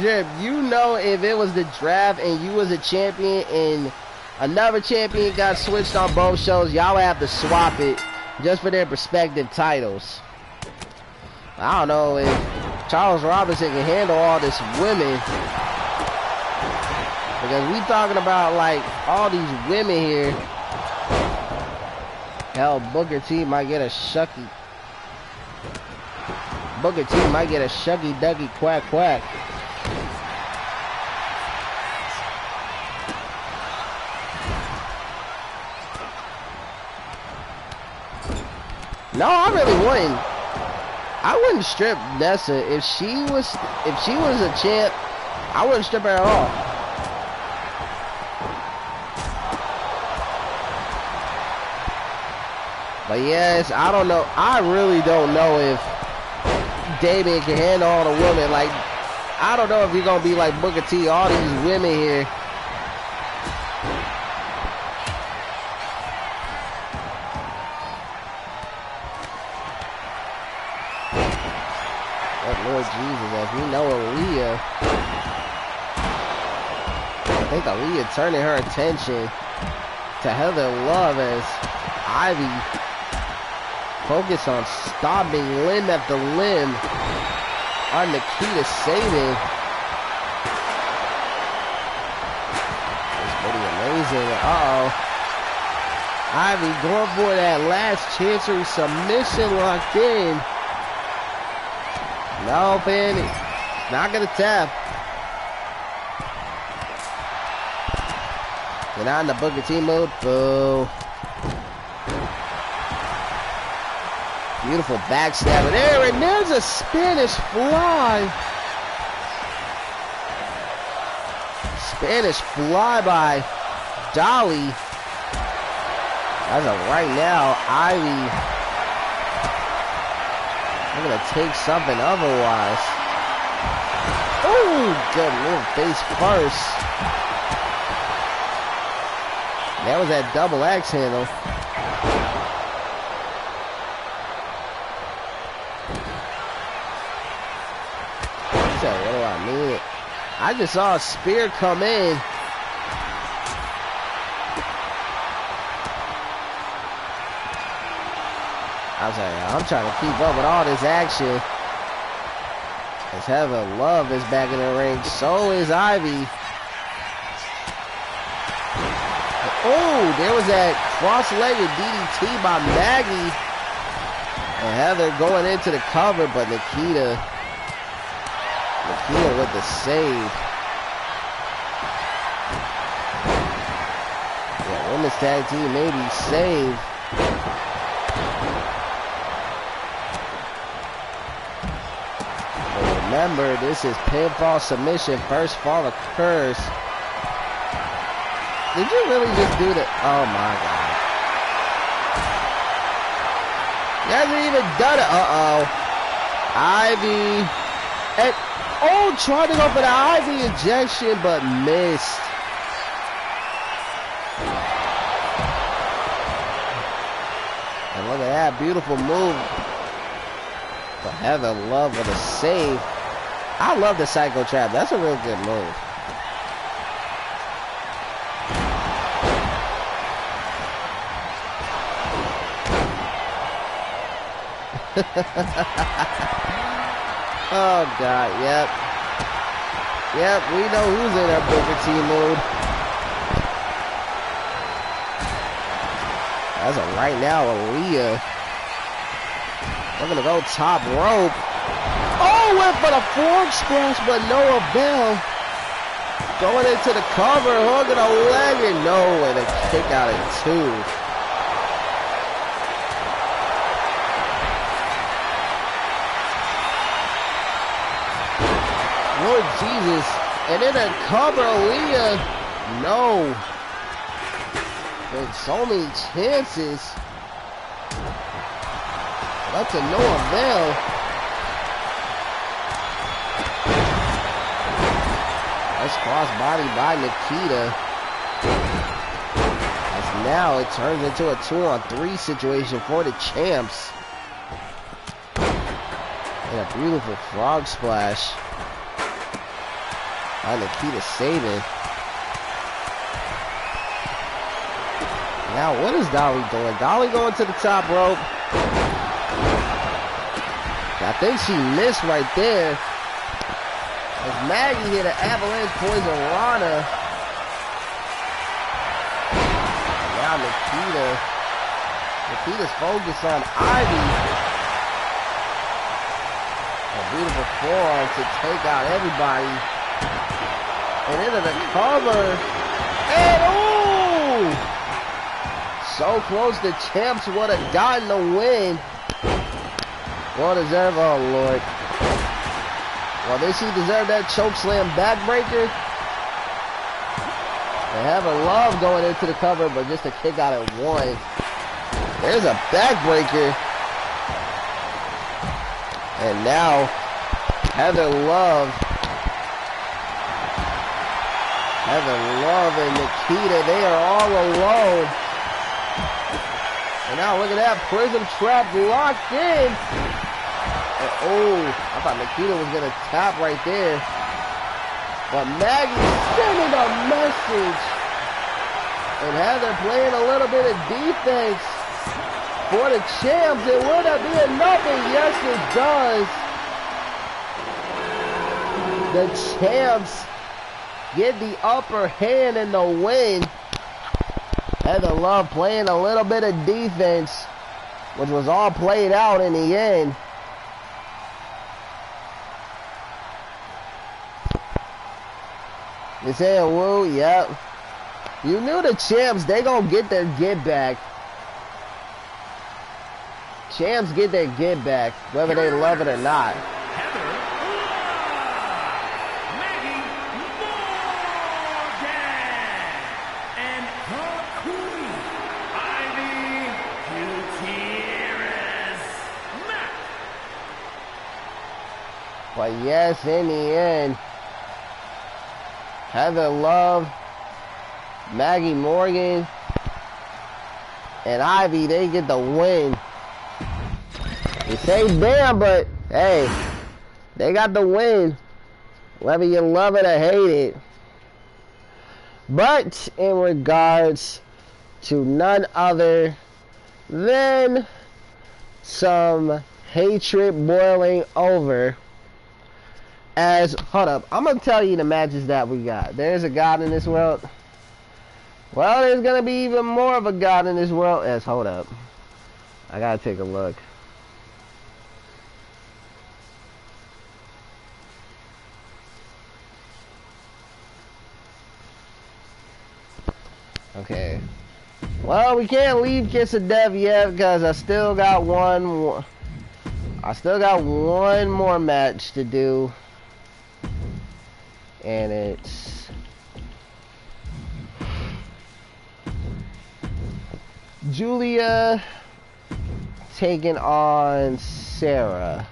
Jim, you know if it was the draft and you was a champion and another champion got switched on both shows, y'all would have to swap it just for their respective titles. I don't know if Charles Robinson can handle all this women, because we talking about like all these women here. Hell, Booker T might get a shucky. Booker T might get a shucky ducky quack quack. No, I really wouldn't. I wouldn't strip Nessa if she was a champ. I wouldn't strip her at all. But yes, I don't know. I really don't know if Damien can handle all the women. Like, I don't know if you're gonna be like Booker T, all these women here. Lord Jesus, as we know Aaliyah, I think Aaliyah turning her attention to Heather Love as Ivy focus on stopping limb after limb on Nikita saving. It's pretty amazing. Ivy going for that last chancery submission locked in. No, Penny. Not gonna tap. Get on the Booker T mode. Boo. Beautiful backstabber there, and there's a Spanish fly. Spanish fly by Dolly. As of right now, Ivy. I'm gonna take something otherwise. Oh, good little face first. That was that double axe handle. So what do I mean? I just saw a spear come in. I was like, I'm trying to keep up with all this action. As Heather Love is back in the ring, so is Ivy. Oh, there was that cross-legged DDT by Maggie. And Heather going into the cover, but Nikita with the save. Yeah, women's tag team maybe saved. Remember, this is pinfall submission. First fall occurs. Did you really just do that? Oh my God. He hasn't even done it. Ivy. And, oh, tried to go for the Ivy injection, but missed. And look at that beautiful move. But Heather Love with a save. I love the Psycho Trap. That's a real good move. Oh God, yep. Yep, we know who's in our Booker T mode. As of right now, Aaliyah. We're gonna go top rope. Oh, went for the fork splash, but no avail. Going into the cover, hugging a leg, and no, and a kick out at 2. Lord Jesus. And then a cover, Aaliyah. No. There's so many chances. But to no avail. Nice cross body by Nikita. As now it turns into a 2-on-3 situation for the champs. And a beautiful frog splash by Nikita saving. Now what is Dolly doing? Dolly going to the top rope. I think she missed right there. As Maggie hit an avalanche poison Rana. And now Nikita's focused on Ivy. A beautiful forearm to take out everybody. And into the cover. And ooh! So close, the champs would have gotten the win. Well deserved, oh Lord. Well, did she deserve that chokeslam backbreaker? They have a love going into the cover, but just a kick out at one. There's a backbreaker. And now, Heather Love and Nikita, they are all alone. And now look at that, Prism Trap locked in. And, oh, I thought Nikita was going to tap right there. But Maggie sending a message. And Heather playing a little bit of defense for the champs. And will that be enough? And yes, it does. The champs get the upper hand in the win. Heather Love playing a little bit of defense, which was all played out in the end. You saying woo? Yep. You knew the champs, they gonna get their get back. Champs get their get back, whether they love it or not. But yes, in the end, Heather Love, Maggie Morgan, and Ivy, they get the win. You say damn, but hey, they got the win. Whether you love it or hate it. But in regards to none other than some hatred boiling over. Hold up, I'm going to tell you the matches that we got. There's a God in this world. Well, there's going to be even more of a God in this world. Hold up. I got to take a look. Okay. Well, we can't leave Kiss of Death yet because I still got one more. I still got one more match to do. And it's Julia taking on Sarah.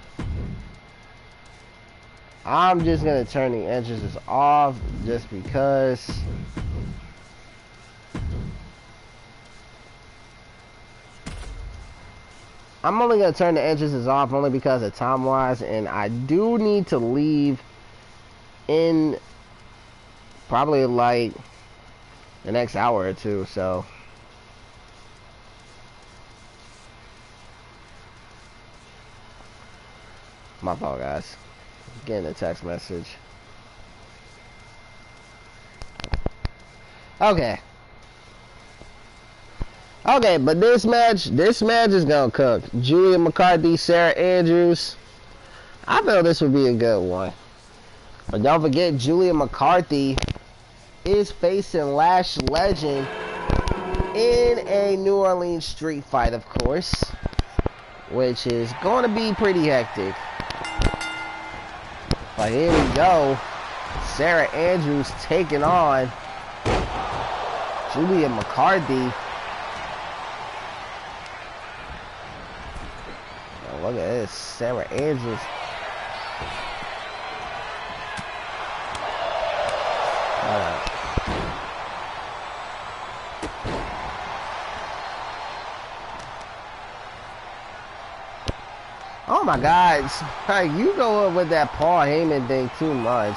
I'm just gonna turn the entrances off just because I'm only gonna turn the entrances off only because of time wise, and I do need to leave in probably like the next hour or two, so my fault, guys. Getting a text message. Okay, but this match is gonna cook. Julia McCarthy, Sarah Andrews. I feel this would be a good one. But don't forget, Julia McCarthy is facing Lash Legend in a New Orleans street fight, of course, which is going to be pretty hectic. But here we go. Sarah Andrews taking on Julia McCarthy. look at this. Sarah Andrews. Oh my God, you go up with that Paul Heyman thing too much.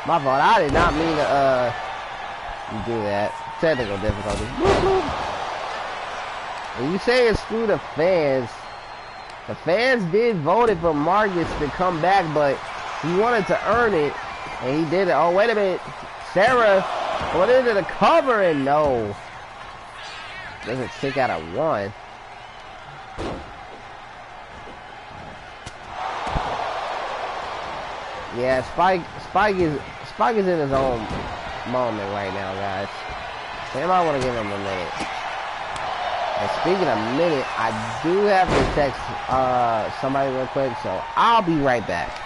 My fault, I did not mean to do that. Technical difficulties. And you say it's through the fans. The fans did vote for Marcus to come back, but he wanted to earn it, and he did it. Oh, wait a minute. Sarah went into the cover, and no. Doesn't stick out of one. Yeah, Spike is in his own moment right now, guys. So I might want to give him a minute. And speaking of minute, I do have to text somebody real quick, so I'll be right back.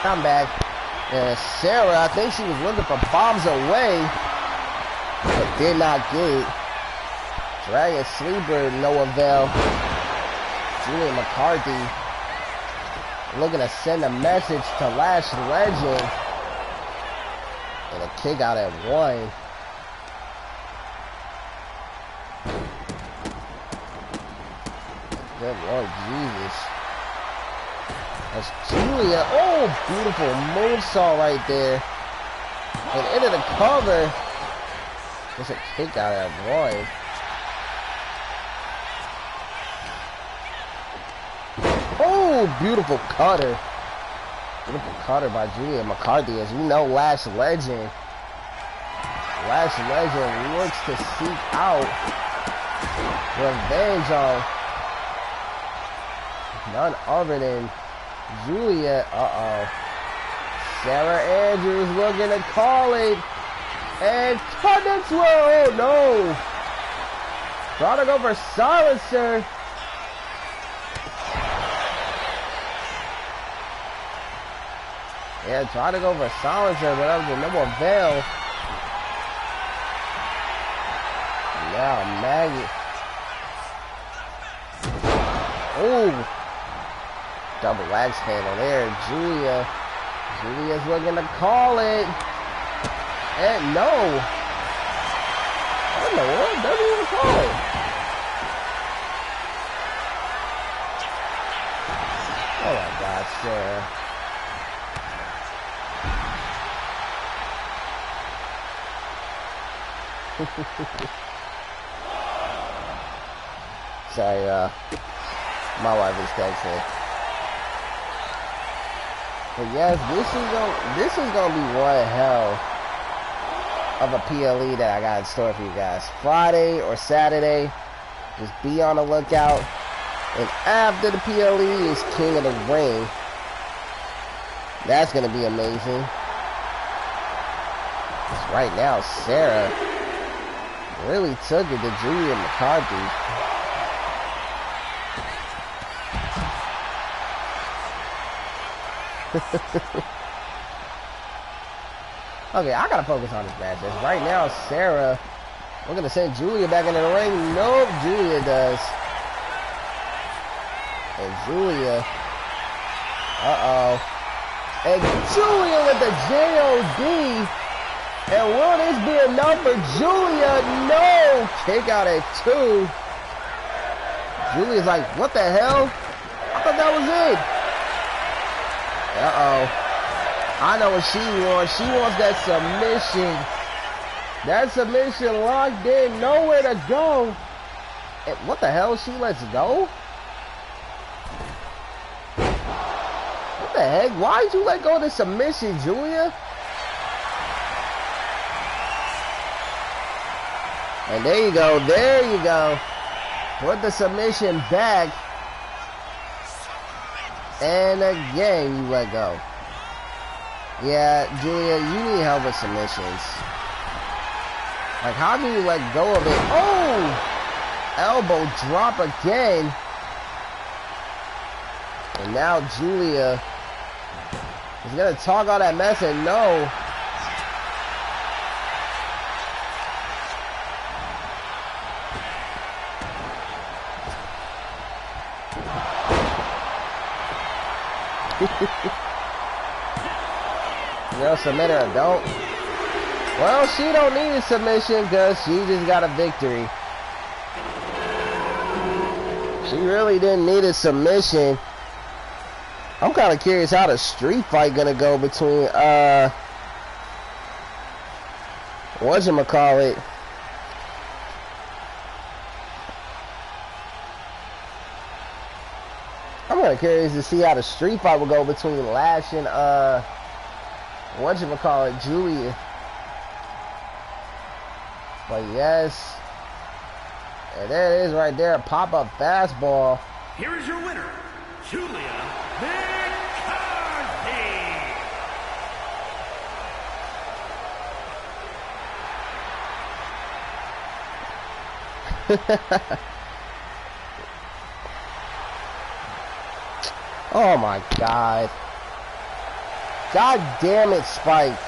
I'm back. And Sarah, I think she was looking for bombs away, but did not get it. Dragon Sleeper, no avail. Julia McCarthy looking to send a message to Lash Legend. And a kick out at one. Good Lord Jesus. That's Julia. Oh, beautiful moonsault right there. And into the cover. Just a kick out of that void. Oh, beautiful cutter. Beautiful cutter by Julia McCarthy. As you know, Lash Legend looks to seek out revenge on none other than Julia. Sarah Andrews looking to call it. And cut this one. Oh no. Trying to go for silencer. Yeah, trying to go for silencer, but that was no avail. Now Maggie. Oh. Double axe handle there. Julia's looking to call it. And no. What in the world? Doesn't even call it. Oh my God, Sarah. Sorry, my wife is texting. But yes, this is gonna be one hell of a PLE that I got in store for you guys. Friday or Saturday, just be on the lookout. And after the PLE is King of the Ring. That's gonna be amazing. Because right now, Sarah really took it to Julia McCarthy. Okay, I gotta focus on this match. Right now, Sarah, we're gonna send Julia back into the ring. Nope, Julia does. And Julia Uh-oh. And Julia with the J.O.D. And will this be enough for Julia? No! Kick out at 2. Julia's like, what the hell? I thought that was it. Uh-oh. I know what she wants. She wants that submission. That submission locked in. Nowhere to go. And what the hell? She lets go? What the heck? Why'd you let go of the submission, Julia? And there you go. There you go. Put the submission back. And again, you let go. Yeah, Julia, you need help with submissions. Like, how do you let go of it? Oh! Elbow drop again. And now Julia is going to talk all that mess and no. You know, submit her or don't. Well, she don't need a submission because she just got a victory. She really didn't need a submission. I'm kind of curious how the street fight gonna go between whatchamacallit. I'm kind of curious to see how the street fight will go between Lash and whatchamacallit, Julia. But yes. And there it is right there, a pop-up fastball. Here is your winner, Julia McCarthy. Oh my God. God damn it, Spike.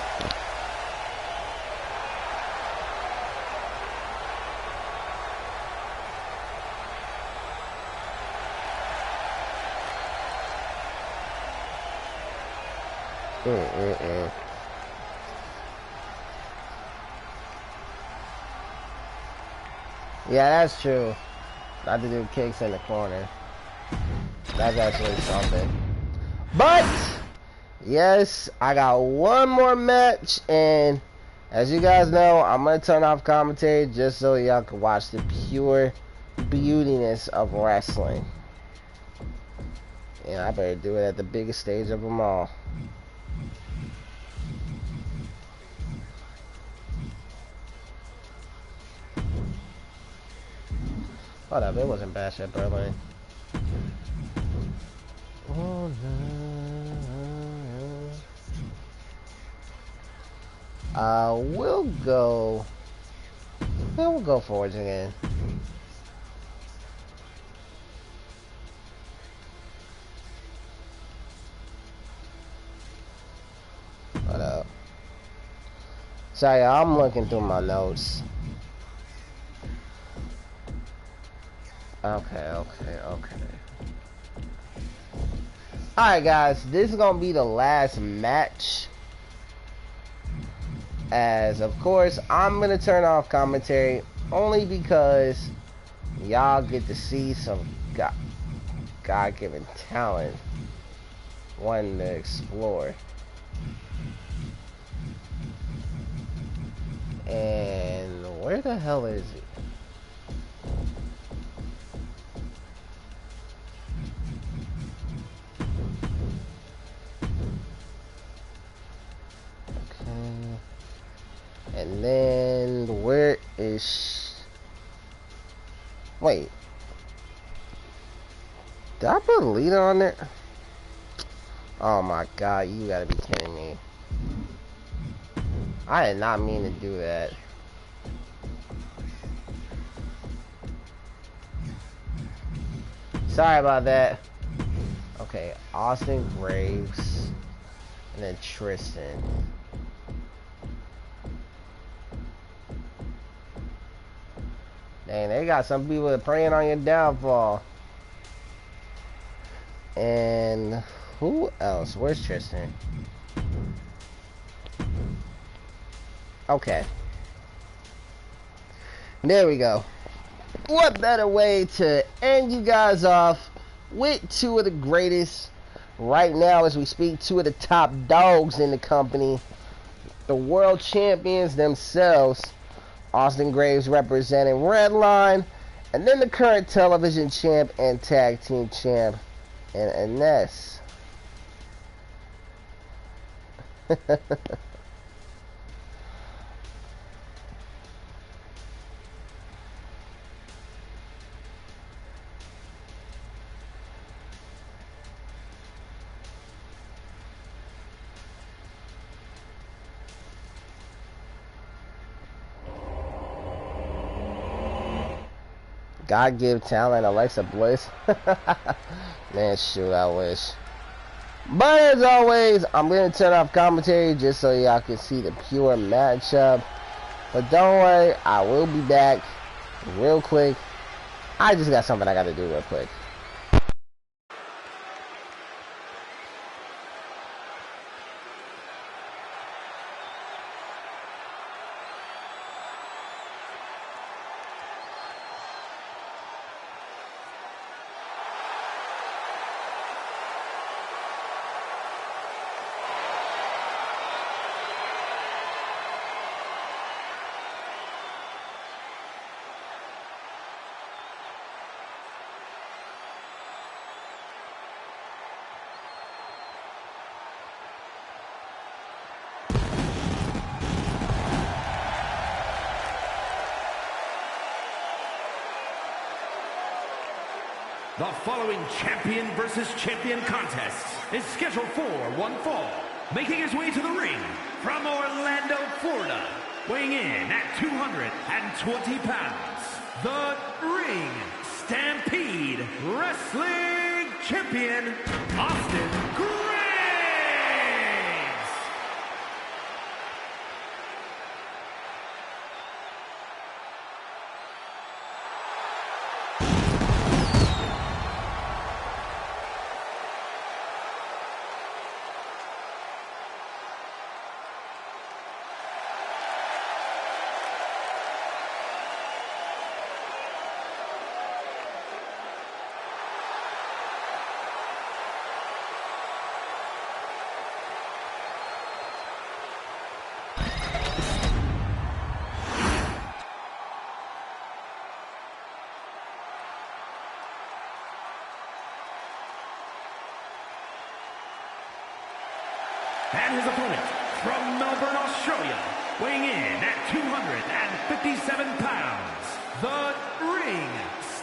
Yeah, that's true. Not to do kicks in the corner. That's actually something. But, yes, I got one more match. And as you guys know, I'm going to turn off commentary just so y'all can watch the pure beautiness of wrestling. And I better do it at the biggest stage of them all. Hold up, it wasn't bad shit, Berlin. Oh, no. We'll go. Yeah, we'll go forwards again. Hold up. Sorry, I'm looking through my notes. Okay. Alright guys, this is gonna be the last match. As of course, I'm gonna turn off commentary only because y'all get to see some God-given talent wanting to explore. And where the hell is it? And then where is? Wait, did I put a leader on there? Oh my God, you gotta be kidding me! I did not mean to do that. Sorry about that. Okay, Austin Graves, and then Tristan. Dang, they got some people that praying on your downfall. And Who else? Where's Tristan? Okay. There we go. What better way to end you guys off with two of the greatest right now as we speak, two of the top dogs in the company, the world champions themselves, Austin Graves representing Redline, and then the current television champ and tag team champ, and Ines. God give talent Alexa Bliss. Man, shoot, I wish. But as always, I'm going to turn off commentary just so y'all can see the pure matchup. But don't worry, I will be back real quick. I just got something I got to do real quick. The following champion versus champion contest is scheduled for one fall. Making his way to the ring from Orlando, Florida, weighing in at 220 pounds, the Ring Stampede Wrestling Champion, Austin Graves. And his opponent, from Melbourne, Australia, weighing in at 257 pounds, the Ring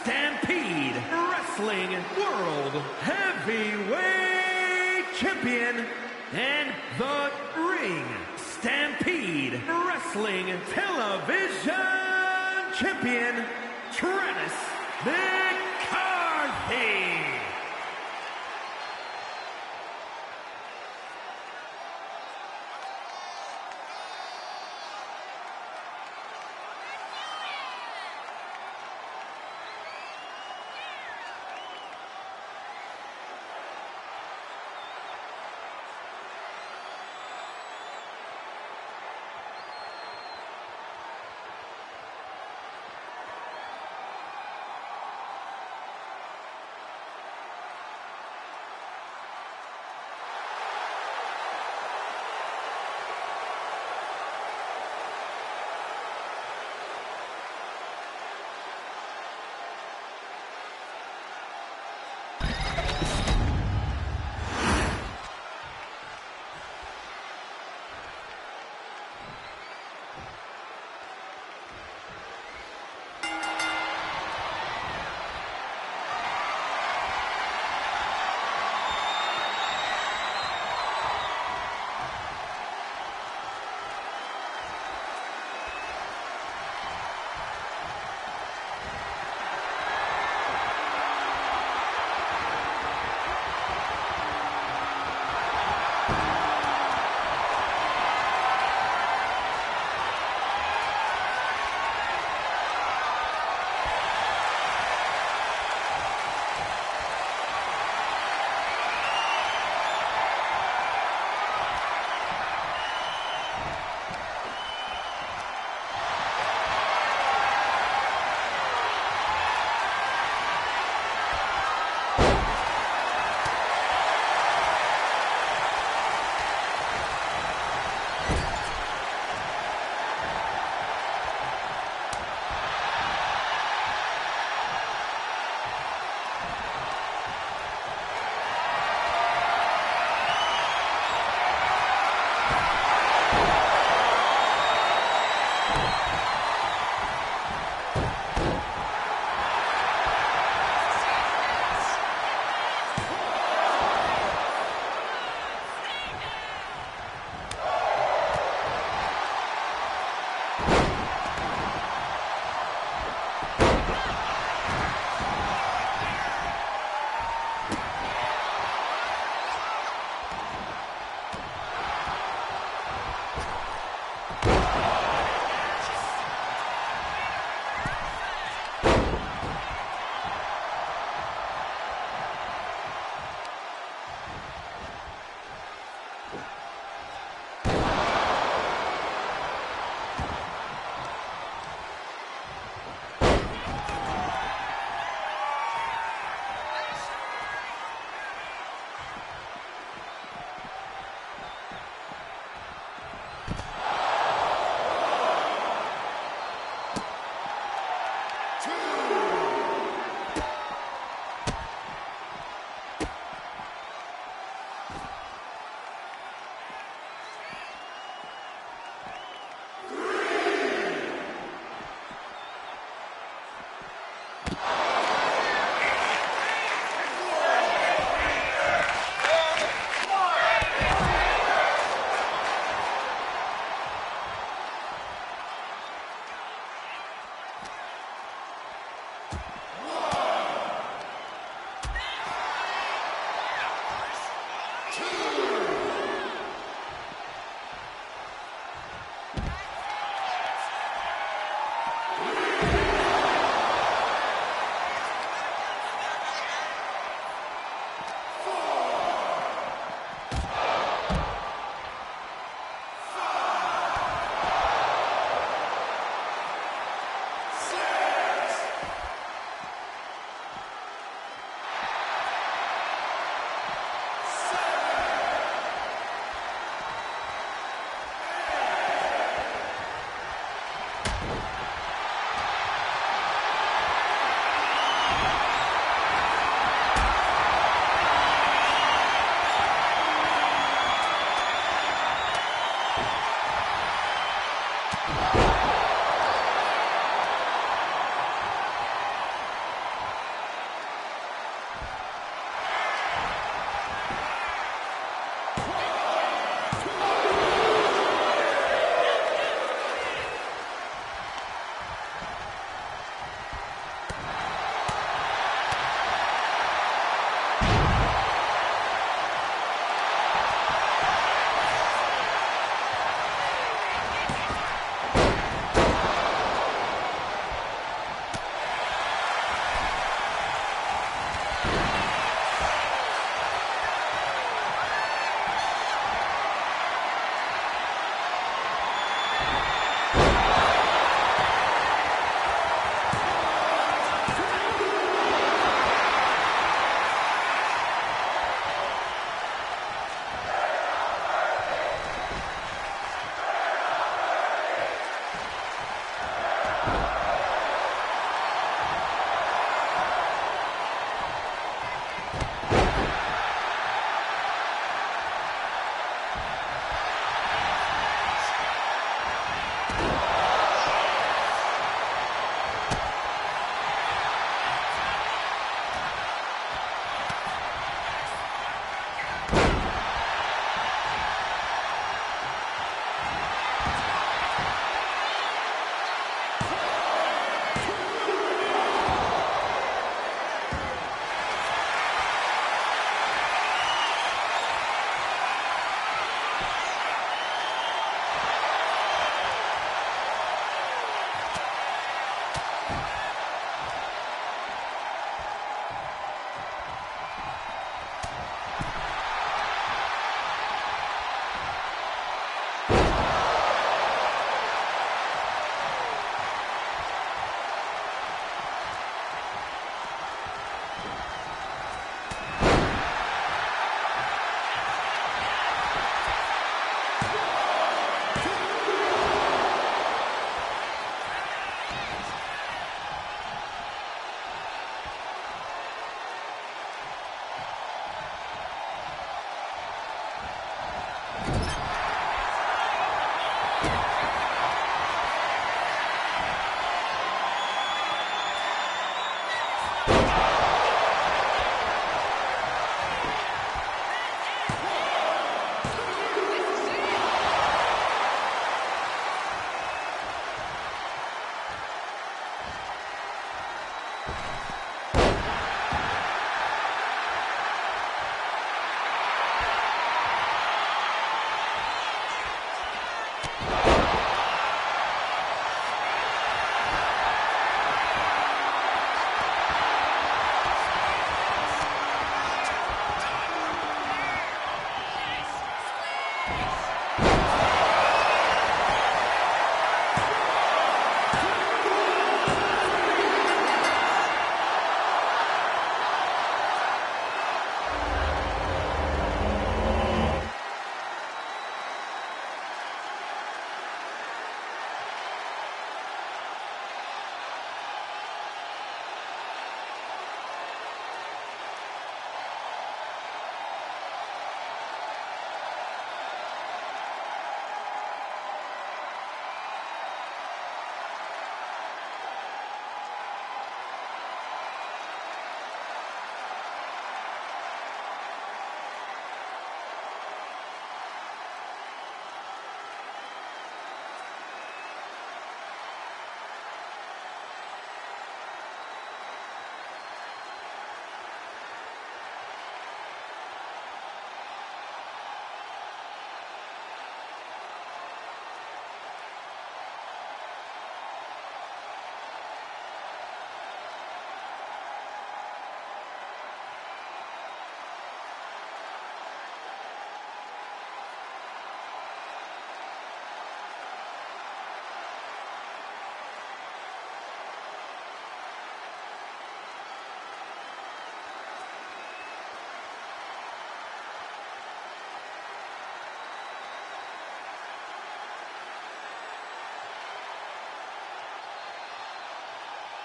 Stampede Wrestling World Heavyweight Champion, and the Ring Stampede Wrestling Television Champion, Travis McCarthy.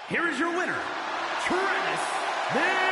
here is your winner, Travis Miss.